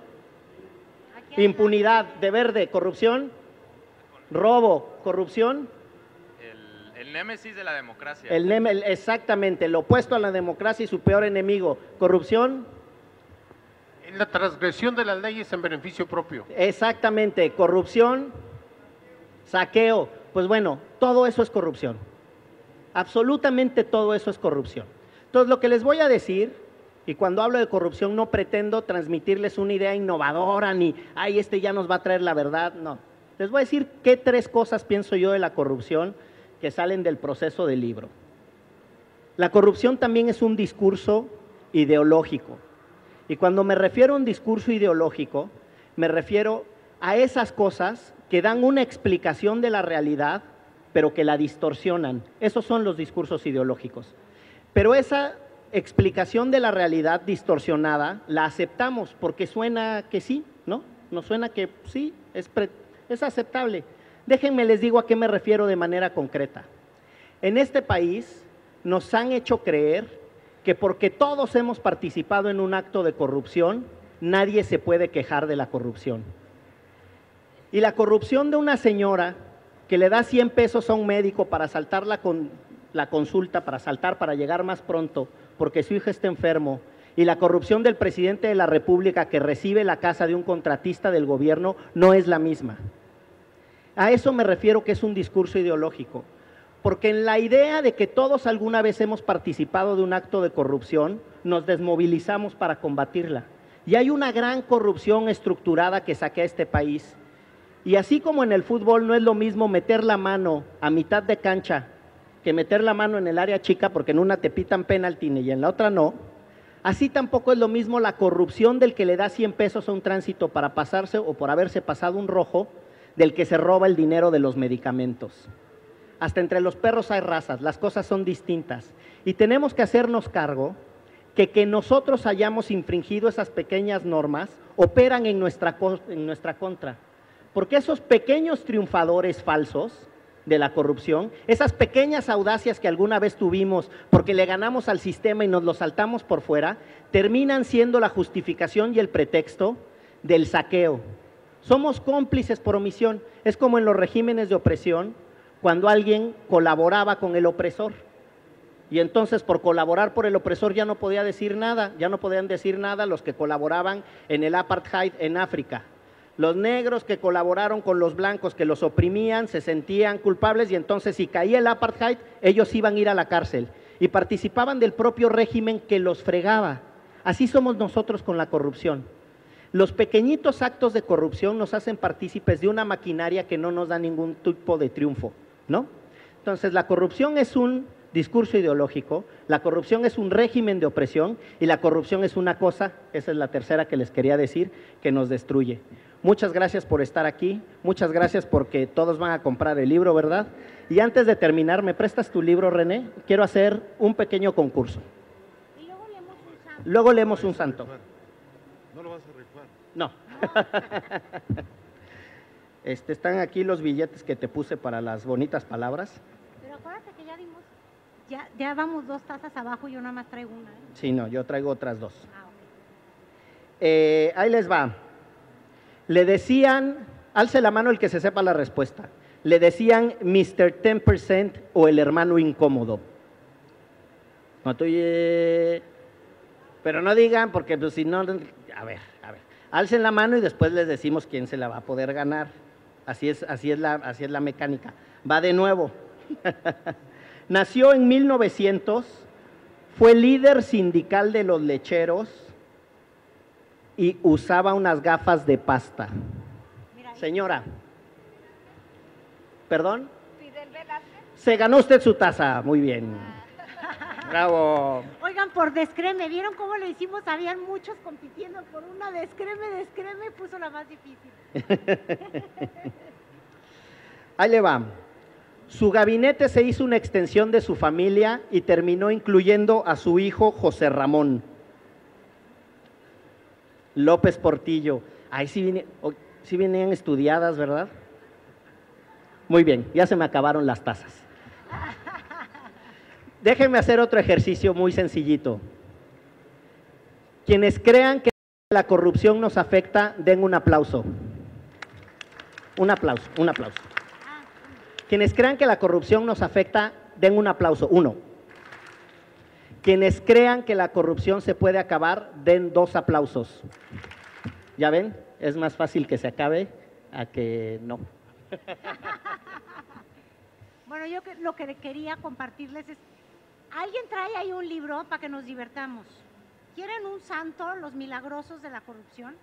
Aquí impunidad, de verde, corrupción, robo, corrupción, El némesis de la democracia. exactamente, lo opuesto a la democracia y su peor enemigo, corrupción, En la transgresión de las leyes en beneficio propio. exactamente, corrupción, saqueo. Pues bueno, todo eso es corrupción. Absolutamente todo eso es corrupción. Entonces, lo que les voy a decir, y cuando hablo de corrupción no pretendo transmitirles una idea innovadora, ni, ay, este ya nos va a traer la verdad, no. Les voy a decir qué 3 cosas pienso yo de la corrupción que salen del proceso del libro. La corrupción también es un discurso ideológico. Y cuando me refiero a un discurso ideológico, me refiero a esas cosas que dan una explicación de la realidad, pero que la distorsionan. Esos son los discursos ideológicos. Pero esa explicación de la realidad distorsionada la aceptamos porque suena que sí, ¿no? Nos suena que sí, es aceptable. Déjenme les digo a qué me refiero de manera concreta. En este país nos han hecho creer que porque todos hemos participado en un acto de corrupción, nadie se puede quejar de la corrupción. Y la corrupción de una señora que le da 100 pesos a un médico para saltar la consulta, para llegar más pronto, porque su hija está enfermo, y la corrupción del presidente de la República que recibe la casa de un contratista del gobierno no es la misma. A eso me refiero que es un discurso ideológico, porque en la idea de que todos alguna vez hemos participado de un acto de corrupción, nos desmovilizamos para combatirla. Y hay una gran corrupción estructurada que saquea este país. Y así como en el fútbol no es lo mismo meter la mano a mitad de cancha que meter la mano en el área chica, porque en una te pitan penalti y en la otra no, así tampoco es lo mismo la corrupción del que le da 100 pesos a un tránsito para pasarse o por haberse pasado un rojo, del que se roba el dinero de los medicamentos. Hasta entre los perros hay razas, las cosas son distintas. Y tenemos que hacernos cargo que nosotros hayamos infringido esas pequeñas normas operan en nuestra contra. Porque esos pequeños triunfadores falsos de la corrupción, esas pequeñas audacias que alguna vez tuvimos porque le ganamos al sistema y nos lo saltamos por fuera, terminan siendo la justificación y el pretexto del saqueo. Somos cómplices por omisión. Es como en los regímenes de opresión, cuando alguien colaboraba con el opresor. Y entonces por colaborar por el opresor ya no podía decir nada, ya no podían decir nada los que colaboraban en el apartheid en África. Los negros que colaboraron con los blancos que los oprimían se sentían culpables y entonces si caía el apartheid ellos iban a ir a la cárcel y participaban del propio régimen que los fregaba. Así somos nosotros con la corrupción. Los pequeñitos actos de corrupción nos hacen partícipes de una maquinaria que no nos da ningún tipo de triunfo, ¿no? Entonces la corrupción es un discurso ideológico, la corrupción es un régimen de opresión y la corrupción es una cosa, esa es la tercera que les quería decir, que nos destruye. Muchas gracias por estar aquí, muchas gracias porque todos van a comprar el libro, ¿verdad? Y antes de terminar, ¿me prestas tu libro, René? Quiero hacer un pequeño concurso. Y luego leemos un santo. Luego leemos un santo. No lo vas a rifar. No. Están aquí los billetes que te puse para las bonitas palabras. Pero acuérdate que ya dimos, ya vamos 2 tazas abajo y yo nada más traigo una, ¿eh? Sí, no, yo traigo otras 2. Ah, ok. Ahí les va. Le decían, alce la mano el que se sepa la respuesta. Le decían Mr. 10% o el hermano incómodo. No, pero no digan porque pues, si no, a ver. Alcen la mano y después les decimos quién se la va a poder ganar. Así es la mecánica. Va de nuevo. Nació en 1900, fue líder sindical de los lecheros y usaba unas gafas de pasta. Mira, Señora, ¿perdón? Fidel Velázquez. Se ganó usted su taza, muy bien. Bravo. Oigan, por descreme, ¿vieron cómo lo hicimos? Habían muchos compitiendo por una descreme, puso la más difícil. Ahí le va. Su gabinete se hizo una extensión de su familia y terminó incluyendo a su hijo José Ramón López Portillo. Ahí sí venían estudiadas, ¿verdad? Muy bien, ya se me acabaron las tazas. Déjenme hacer otro ejercicio muy sencillito. Quienes crean que la corrupción nos afecta, den un aplauso. Un aplauso, un aplauso. Quienes crean que la corrupción nos afecta, den un aplauso. 1. Quienes crean que la corrupción se puede acabar, den 2 aplausos. ¿Ya ven? Es más fácil que se acabe a que no. Bueno, yo lo que quería compartirles es, ¿alguien trae ahí un libro para que nos divertamos? ¿Quieren un santo, los milagrosos de la corrupción?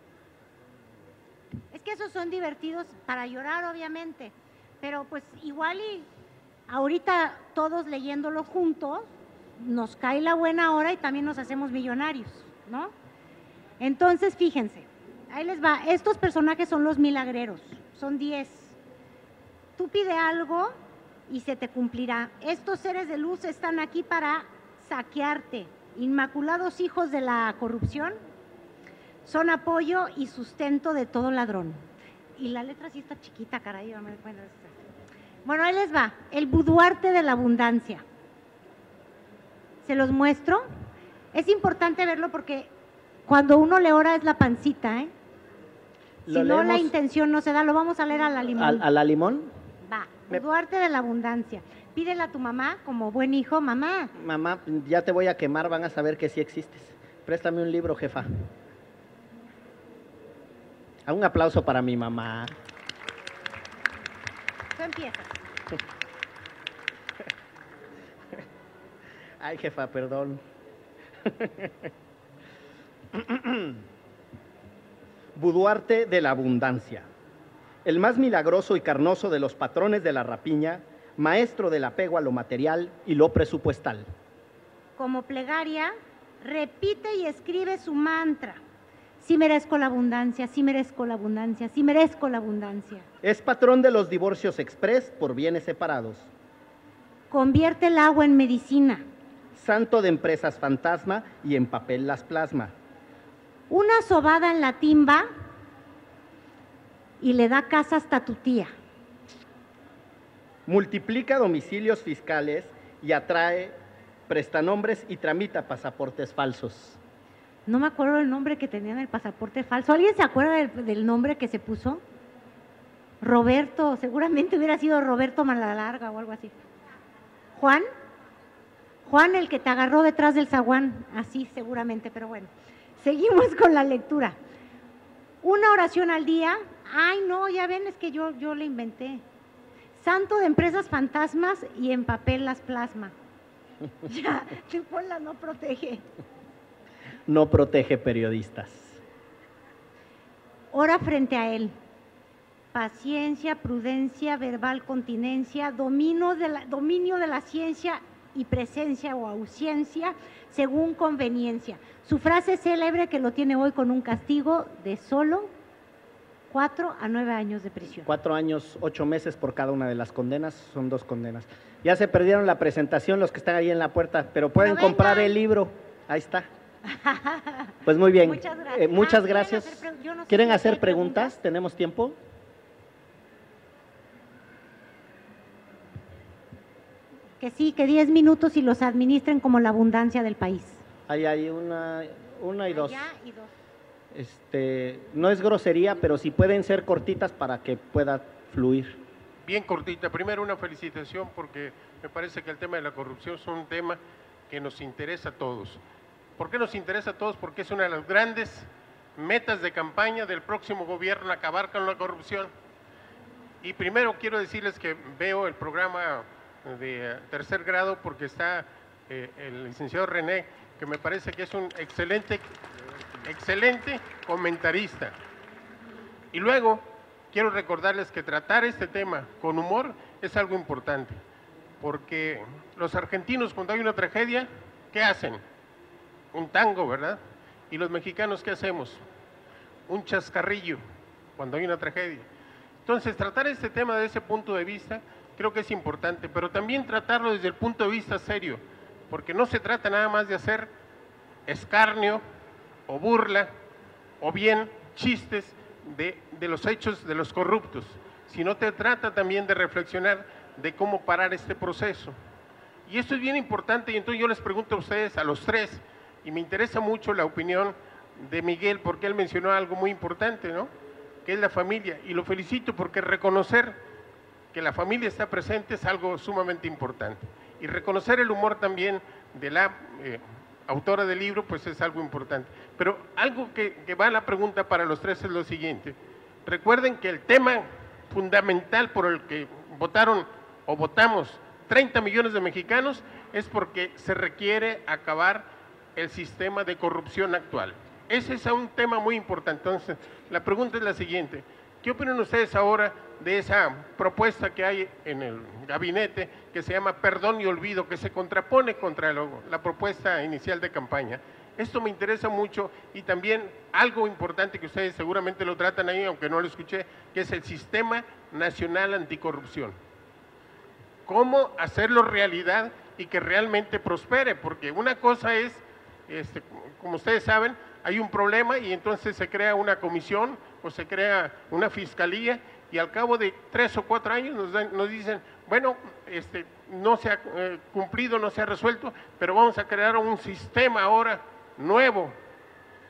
Es que esos son divertidos para llorar, obviamente, pero pues igual y ahorita todos leyéndolo juntos, nos cae la buena hora y también nos hacemos millonarios, ¿no? Entonces, fíjense, ahí les va, estos personajes son los milagreros, son 10. Tú pide algo y se te cumplirá. Estos seres de luz están aquí para saquearte. Inmaculados hijos de la corrupción, son apoyo y sustento de todo ladrón. Y la letra sí está chiquita, caray. Bueno, ahí les va, el buduarte de la abundancia. Se los muestro. Es importante verlo porque cuando uno le ora es la pancita, ¿eh? Si no, la intención no se da. Lo vamos a leer a la limón. ¿A la limón? Va, buduarte de la abundancia. Pídele a tu mamá como buen hijo, mamá. Mamá, ya te voy a quemar, van a saber que sí existes. Préstame un libro, jefa. Un aplauso para mi mamá. Tú empiezas. Ay, jefa, perdón. Buduarte de la abundancia. El más milagroso y carnoso de los patrones de la rapiña, maestro del apego a lo material y lo presupuestal. Como plegaria, repite y escribe su mantra. Sí merezco la abundancia, sí merezco la abundancia, sí merezco la abundancia. Es patrón de los divorcios express por bienes separados. Convierte el agua en medicina. Santo de empresas fantasma y en papel las plasma. Una sobada en la timba y le da casa hasta tu tía. Multiplica domicilios fiscales y atrae prestanombres y tramita pasaportes falsos. No me acuerdo el nombre que tenía en el pasaporte falso. ¿Alguien se acuerda del nombre que se puso? Roberto, seguramente hubiera sido Roberto Malalarga o algo así. ¿Juan? Juan, el que te agarró detrás del zaguán, así seguramente, pero bueno. Seguimos con la lectura. Una oración al día. Ay, no, ya ven, es que yo le inventé. Santo de empresas fantasmas y en papel las plasma. Ya, Chipola no protege. No protege periodistas. Ora frente a él. Paciencia, prudencia, verbal continencia, dominio de la ciencia y presencia o ausencia según conveniencia. Su frase célebre que lo tiene hoy con un castigo de solo 4 a 9 años de prisión. 4 años, 8 meses por cada una de las condenas, son 2 condenas. Ya se perdieron la presentación los que están ahí en la puerta, pero pueden comprar el libro, ahí está. Pues muy bien, muchas gracias. ¿Quieren hacer preguntas? ¿Tenemos tiempo? Que sí, que 10 minutos y los administren como la abundancia del país. Ahí hay una y dos. Allá y dos. No es grosería, pero sí pueden ser cortitas para que pueda fluir. Bien cortita. Primero una felicitación porque me parece que el tema de la corrupción es un tema que nos interesa a todos. ¿Por qué nos interesa a todos? Porque es una de las grandes metas de campaña del próximo gobierno, acabar con la corrupción. Y primero quiero decirles que veo el programa de tercer grado porque está el licenciado René, que me parece que es un excelente comentarista. Y luego quiero recordarles que tratar este tema con humor es algo importante, porque los argentinos cuando hay una tragedia ¿qué hacen? Un tango, ¿verdad? ¿Y los mexicanos qué hacemos? Un chascarrillo cuando hay una tragedia. Entonces, tratar este tema desde ese punto de vista creo que es importante, pero también tratarlo desde el punto de vista serio, porque no se trata nada más de hacer escarnio o burla o bien chistes de los hechos de los corruptos, sino te trata también de reflexionar de cómo parar este proceso. Y esto es bien importante, y entonces yo les pregunto a ustedes, a los tres, y me interesa mucho la opinión de Miguel, porque él mencionó algo muy importante, ¿no? Que es la familia, y lo felicito porque reconocer que la familia está presente es algo sumamente importante, y reconocer el humor también de la autora del libro, pues es algo importante. Pero algo que va a la pregunta para los tres es lo siguiente: recuerden que el tema fundamental por el que votaron o votamos 30 millones de mexicanos es porque se requiere acabar el sistema de corrupción actual. Ese es un tema muy importante. Entonces, la pregunta es la siguiente: ¿qué opinan ustedes ahora de esa propuesta que hay en el gabinete que se llama perdón y olvido, que se contrapone contra la propuesta inicial de campaña? Esto me interesa mucho, y también algo importante que ustedes seguramente lo tratan ahí, aunque no lo escuché, que es el Sistema Nacional Anticorrupción. ¿Cómo hacerlo realidad y que realmente prospere? Porque una cosa es, como ustedes saben, hay un problema y entonces se crea una comisión o se crea una fiscalía, y al cabo de 3 o 4 años nos dicen, bueno, no se ha cumplido, no se ha resuelto, pero vamos a crear un sistema ahora nuevo,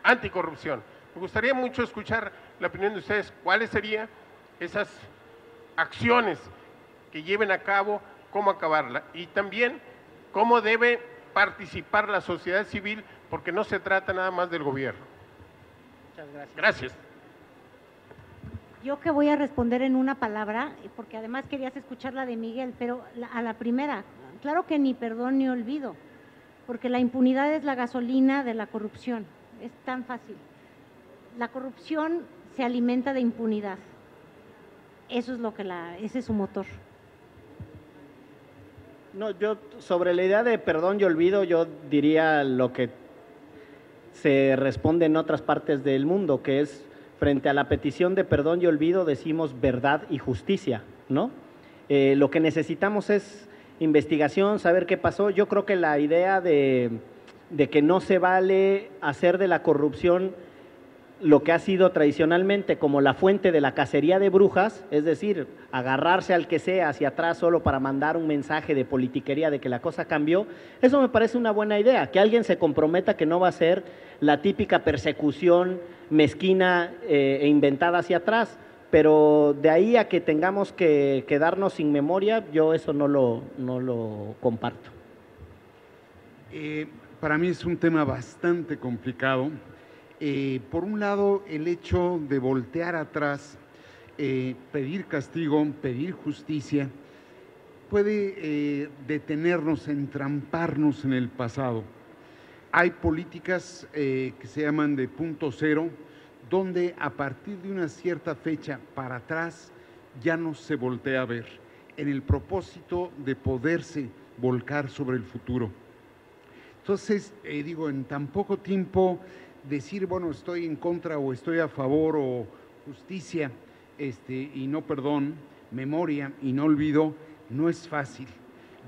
anticorrupción. Me gustaría mucho escuchar la opinión de ustedes, cuáles serían esas acciones que lleven a cabo, cómo acabarla, y también cómo debe participar la sociedad civil, porque no se trata nada más del gobierno. Muchas gracias. Gracias. Yo que voy a responder en una palabra, porque además querías escuchar la de Miguel, pero a la primera, claro que ni perdón ni olvido, porque la impunidad es la gasolina de la corrupción, es tan fácil. La corrupción se alimenta de impunidad, eso es ese es su motor. No, yo sobre la idea de perdón y olvido, yo diría lo que se responde en otras partes del mundo, que es, frente a la petición de perdón y olvido, decimos verdad y justicia, ¿no? Lo que necesitamos es investigación, saber qué pasó. Yo creo que la idea de que no se vale hacer de la corrupción lo que ha sido tradicionalmente como la fuente de la cacería de brujas, es decir, agarrarse al que sea hacia atrás solo para mandar un mensaje de politiquería de que la cosa cambió, eso me parece una buena idea, que alguien se comprometa que no va a ser la típica persecución mezquina e inventada hacia atrás, pero de ahí a que tengamos que quedarnos sin memoria, yo eso no lo comparto. Para mí es un tema bastante complicado. Por un lado, el hecho de voltear atrás, pedir castigo, pedir justicia, puede detenernos, entramparnos en el pasado. Hay políticas que se llaman de punto cero, donde a partir de una cierta fecha para atrás ya no se voltea a ver, en el propósito de poderse volcar sobre el futuro. Entonces, en tan poco tiempo decir, bueno, estoy en contra o estoy a favor, o justicia y no perdón, memoria y no olvido, no es fácil.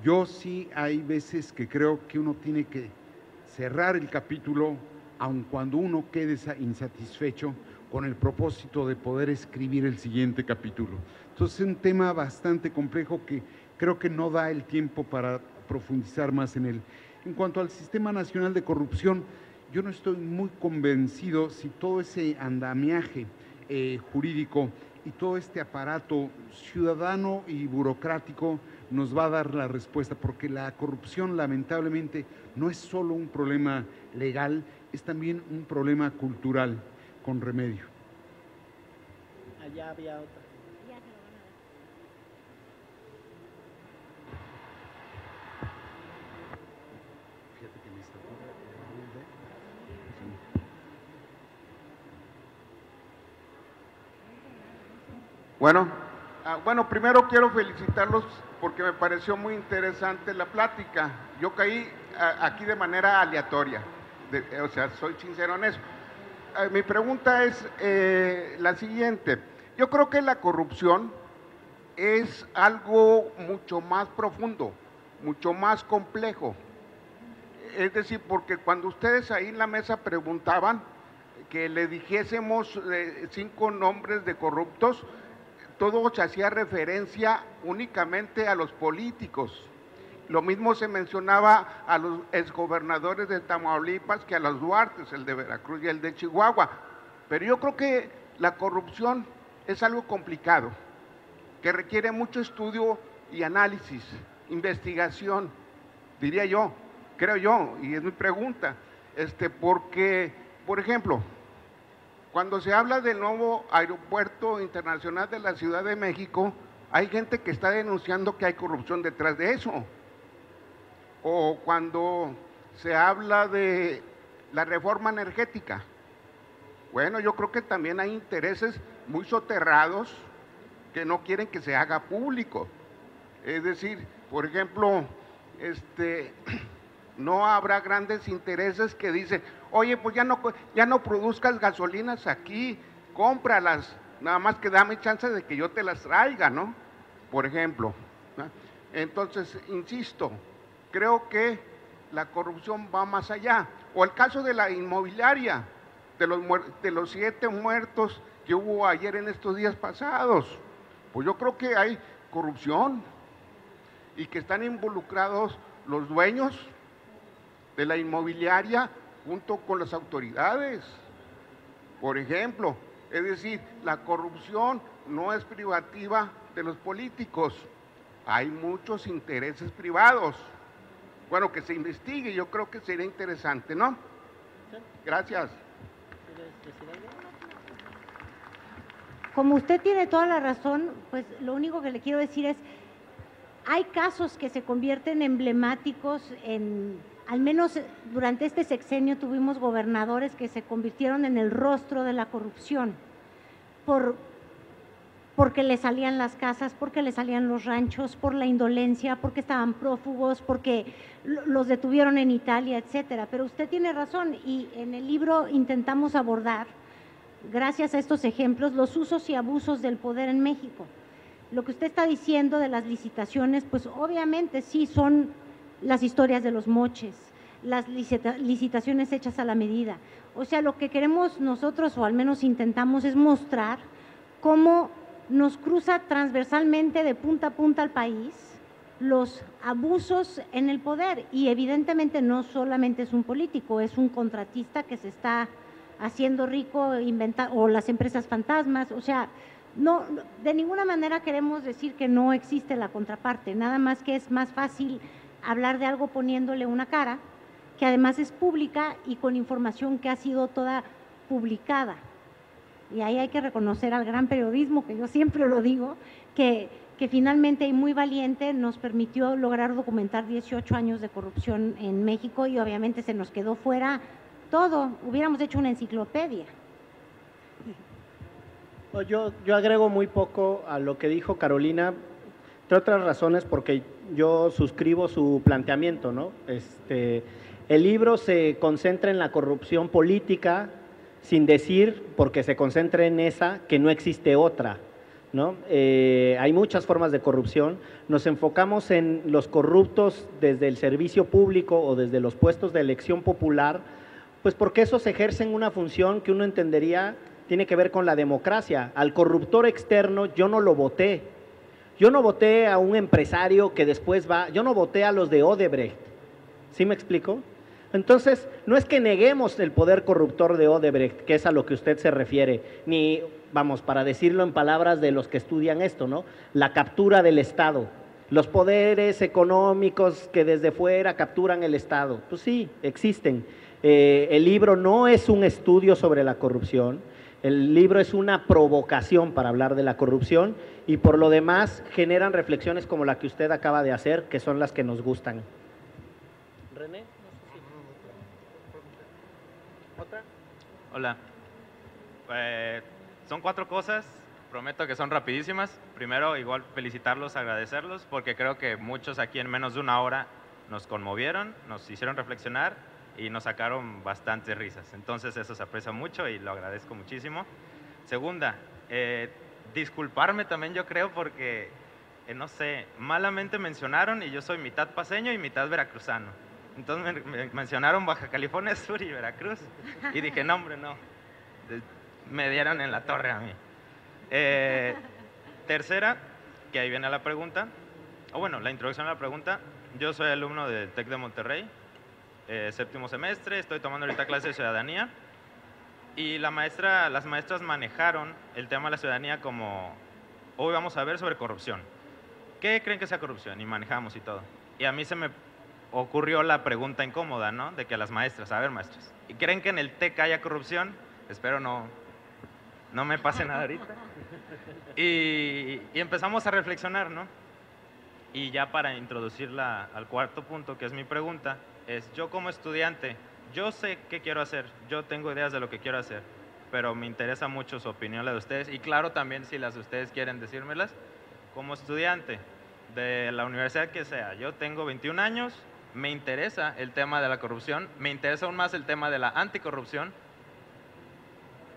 Yo sí hay veces que creo que uno tiene que cerrar el capítulo, aun cuando uno quede insatisfecho, con el propósito de poder escribir el siguiente capítulo. Entonces es un tema bastante complejo que creo que no da el tiempo para profundizar más en él. En cuanto al Sistema Nacional de Corrupción, yo no estoy muy convencido si todo ese andamiaje jurídico y todo este aparato ciudadano y burocrático nos va a dar la respuesta, porque la corrupción lamentablemente no es solo un problema legal, es también un problema cultural con remedio. Allá había otra. Bueno, Bueno, primero quiero felicitarlos porque me pareció muy interesante la plática. Yo caí aquí de manera aleatoria, o sea, soy sincero en eso. Mi pregunta es la siguiente. Yo creo que la corrupción es algo mucho más profundo, mucho más complejo. Es decir, porque cuando ustedes ahí en la mesa preguntaban que le dijésemos 5 nombres de corruptos, todo se hacía referencia únicamente a los políticos. Lo mismo se mencionaba a los exgobernadores de Tamaulipas que a los Duartes, el de Veracruz y el de Chihuahua. Pero yo creo que la corrupción es algo complicado, que requiere mucho estudio y análisis, investigación, diría yo, creo yo, y es mi pregunta, porque, por ejemplo, cuando se habla del nuevo aeropuerto internacional de la Ciudad de México, hay gente que está denunciando que hay corrupción detrás de eso. O cuando se habla de la reforma energética, bueno, yo creo que también hay intereses muy soterrados que no quieren que se haga público. Es decir, por ejemplo, no habrá grandes intereses que dicen, oye, pues ya no produzcas gasolinas aquí, cómpralas, nada más que dame chance de que yo te las traiga, ¿no? Por ejemplo, ¿no? Entonces, insisto, creo que la corrupción va más allá. O el caso de la inmobiliaria, de los 7 muertos que hubo ayer en estos días pasados, pues yo creo que hay corrupción y que están involucrados los dueños de la inmobiliaria junto con las autoridades, por ejemplo. Es decir, la corrupción no es privativa de los políticos, hay muchos intereses privados. Bueno, que se investigue, yo creo que sería interesante, ¿no? Gracias. Como usted tiene toda la razón, pues lo único que le quiero decir es, hay casos que se convierten emblemáticos al menos durante este sexenio tuvimos gobernadores que se convirtieron en el rostro de la corrupción, porque le salían las casas, porque le salían los ranchos, por la indolencia, porque estaban prófugos, porque los detuvieron en Italia, etcétera. Pero usted tiene razón y en el libro intentamos abordar, gracias a estos ejemplos, los usos y abusos del poder en México. Lo que usted está diciendo de las licitaciones, pues obviamente sí son las historias de los moches, las licitaciones hechas a la medida. O sea, lo que queremos nosotros, o al menos intentamos, es mostrar cómo nos cruza transversalmente de punta a punta al país los abusos en el poder, y evidentemente no solamente es un político, es un contratista que se está haciendo rico, o las empresas fantasmas. O sea, no, de ninguna manera queremos decir que no existe la contraparte, nada más que es más fácil hablar de algo poniéndole una cara, que además es pública y con información que ha sido toda publicada. Y ahí hay que reconocer al gran periodismo, que yo siempre lo digo, que finalmente y muy valiente nos permitió lograr documentar 18 años de corrupción en México, y obviamente se nos quedó fuera todo, hubiéramos hecho una enciclopedia. Yo agrego muy poco a lo que dijo Carolina, entre otras razones porque yo suscribo su planteamiento, ¿no? El libro se concentra en la corrupción política, sin decir, porque se concentra en esa, que no existe otra, ¿no? Hay muchas formas de corrupción. Nos enfocamos en los corruptos desde el servicio público o desde los puestos de elección popular, pues porque esos ejercen una función que uno entendería tiene que ver con la democracia. Al corruptor externo yo no lo voté. Yo no voté a un empresario que después yo no voté a los de Odebrecht. ¿Sí me explico? Entonces, no es que neguemos el poder corruptor de Odebrecht, que es a lo que usted se refiere, ni, vamos, para decirlo en palabras de los que estudian esto, ¿no? La captura del Estado, los poderes económicos que desde fuera capturan el Estado. Pues sí, existen. El libro no es un estudio sobre la corrupción, el libro es una provocación para hablar de la corrupción, y por lo demás generan reflexiones como la que usted acaba de hacer, que son las que nos gustan. René. Hola. Son 4 cosas prometo que son rapidísimas. Primero, igual felicitarlos, agradecerlos, porque creo que muchos aquí en menos de una hora nos conmovieron, nos hicieron reflexionar y nos sacaron bastantes risas. Entonces eso se aprecia mucho y lo agradezco muchísimo. Segunda, disculparme también yo creo porque, no sé, malamente mencionaron y yo soy mitad paceño y mitad veracruzano. Entonces me mencionaron Baja California Sur y Veracruz y dije, no hombre, no, me dieron en la torre a mí. Tercera, que ahí viene la pregunta, o bueno, la introducción a la pregunta. Yo soy alumno del TEC de Monterrey, séptimo semestre, estoy tomando ahorita clase de ciudadanía y las maestras manejaron el tema de la ciudadanía como, hoy vamos a ver sobre corrupción. ¿Qué creen que sea corrupción? Y manejamos y todo. Y a mí se me ocurrió la pregunta incómoda, ¿no? De que a las maestras, a ver maestras, ¿y creen que en el TEC haya corrupción? Espero no me pase nada ahorita. Y empezamos a reflexionar, ¿no? Y ya para introducirla al cuarto punto, que es mi pregunta, es yo como estudiante, yo sé qué quiero hacer, yo tengo ideas de lo que quiero hacer, pero me interesa mucho su opinión, la de ustedes, y claro también si las de ustedes quieren decírmelas. Como estudiante de la universidad que sea, yo tengo 21 años, me interesa el tema de la corrupción, me interesa aún más el tema de la anticorrupción.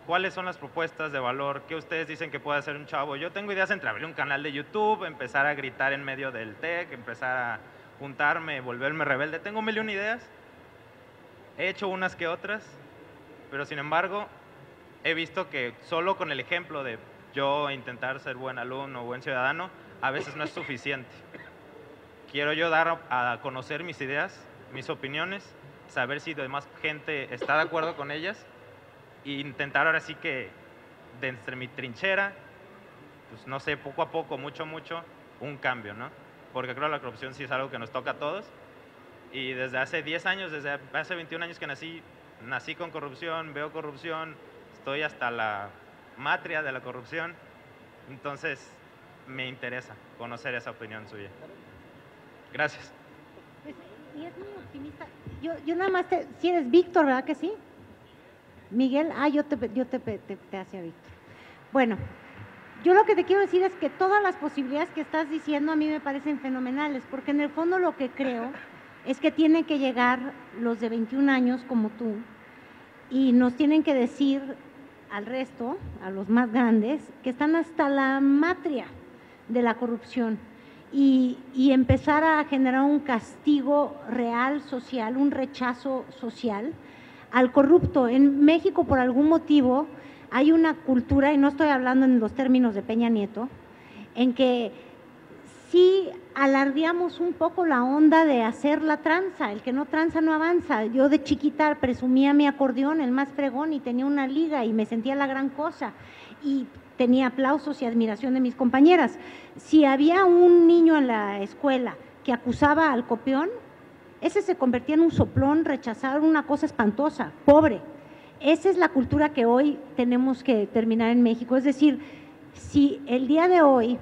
¿Cuáles son las propuestas de valor? ¿Qué ustedes dicen que puede hacer un chavo? Yo tengo ideas entre abrir un canal de YouTube, empezar a gritar en medio del TEC, empezar a juntarme, volverme rebelde. Tengo mil y una ideas. He hecho unas que otras, pero sin embargo, he visto que solo con el ejemplo de yo intentar ser buen alumno, buen ciudadano, a veces no es suficiente. Quiero yo dar a conocer mis ideas, mis opiniones, saber si demás gente está de acuerdo con ellas, e intentar ahora sí que, desde mi trinchera, pues no sé, poco a poco, mucho, un cambio, ¿no? Porque creo que la corrupción sí es algo que nos toca a todos. Y desde hace 10 años, desde hace 21 años que nací con corrupción, veo corrupción, estoy hasta la matria de la corrupción. Entonces, me interesa conocer esa opinión suya. Gracias. Pues, y es muy optimista. Yo nada más, si eres Víctor, ¿verdad que sí? Miguel, yo te hacía Víctor. Bueno, yo lo que te quiero decir es que todas las posibilidades que estás diciendo a mí me parecen fenomenales, porque en el fondo lo que creo es que tienen que llegar los de 21 años como tú y nos tienen que decir al resto, a los más grandes, que están hasta la matria de la corrupción y empezar a generar un castigo real, social, un rechazo social al corrupto. En México, por algún motivo, hay una cultura, y no estoy hablando en los términos de Peña Nieto, en que sí alardeamos un poco la onda de hacer la tranza, el que no tranza no avanza. Yo de chiquita presumía mi acordeón, el más fregón, y tenía una liga y me sentía la gran cosa, y tenía aplausos y admiración de mis compañeras. Si había un niño en la escuela que acusaba al copión, ese se convertía en un soplón, rechazar, una cosa espantosa, pobre. Esa es la cultura que hoy tenemos que terminar en México. Es decir, si el día de hoy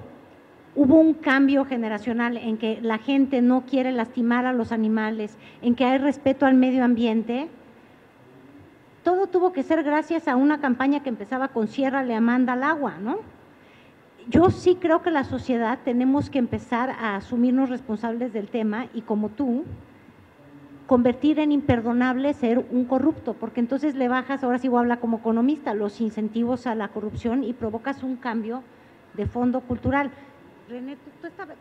hubo un cambio generacional en que la gente no quiere lastimar a los animales, en que hay respeto al medio ambiente, todo tuvo que ser gracias a una campaña que empezaba con ciérrale a Amanda al agua, ¿no? Yo sí creo que la sociedad tenemos que empezar a asumirnos responsables del tema y, como tú, convertir en imperdonable ser un corrupto, porque entonces le bajas, ahora sí voy a hablar como economista, los incentivos a la corrupción y provocas un cambio de fondo cultural. René,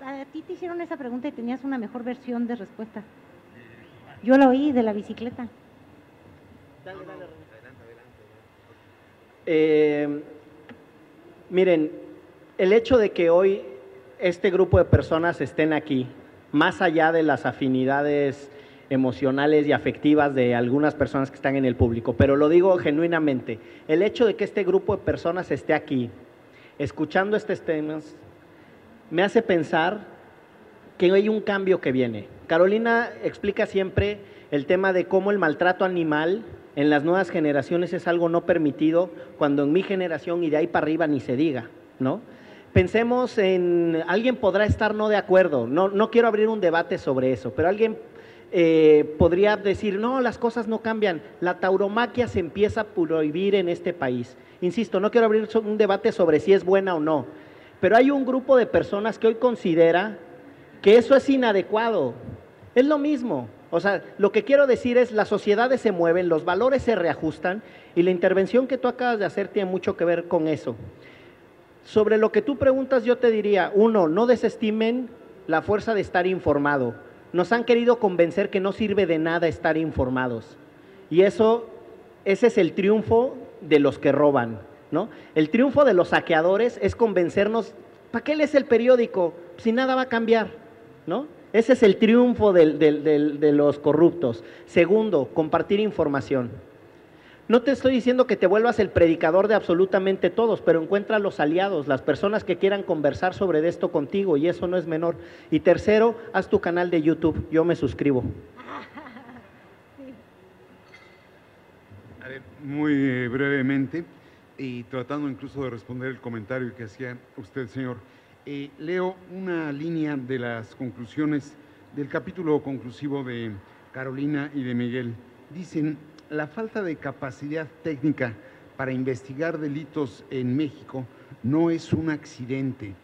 a ti te hicieron esa pregunta y tenías una mejor versión de respuesta. Yo la oí de la bicicleta. Miren, el hecho de que hoy este grupo de personas estén aquí, más allá de las afinidades emocionales y afectivas de algunas personas que están en el público, pero lo digo genuinamente, el hecho de que este grupo de personas esté aquí, escuchando estos temas, me hace pensar que hay un cambio que viene. Carolina explica siempre el tema de cómo el maltrato animal en las nuevas generaciones es algo no permitido, cuando en mi generación y de ahí para arriba ni se diga, ¿no? Pensemos en, alguien podrá estar no de acuerdo, no quiero abrir un debate sobre eso, pero alguien podría decir, no, las cosas no cambian. La tauromaquia se empieza a prohibir en este país. Insisto, no quiero abrir un debate sobre si es buena o no, pero hay un grupo de personas que hoy considera que eso es inadecuado. Es lo mismo. O sea, lo que quiero decir es, las sociedades se mueven, los valores se reajustan, y la intervención que tú acabas de hacer tiene mucho que ver con eso. Sobre lo que tú preguntas, yo te diría, uno, no desestimen la fuerza de estar informado. Nos han querido convencer que no sirve de nada estar informados. Y ese es el triunfo de los que roban, ¿no? El triunfo de los saqueadores es convencernos, ¿para qué lees el periódico? Si nada va a cambiar, ¿no? Ese es el triunfo de los corruptos. Segundo, compartir información. No te estoy diciendo que te vuelvas el predicador de absolutamente todos, pero encuentra los aliados, las personas que quieran conversar sobre esto contigo, y eso no es menor. Y tercero, haz tu canal de YouTube, yo me suscribo. A ver, muy brevemente, y tratando incluso de responder el comentario que hacía usted, señor, leo una línea de las conclusiones del capítulo conclusivo de Carolina y de Miguel. Dicen: la falta de capacidad técnica para investigar delitos en México no es un accidente,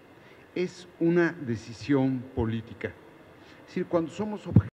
es una decisión política. Es decir, cuando somos objeto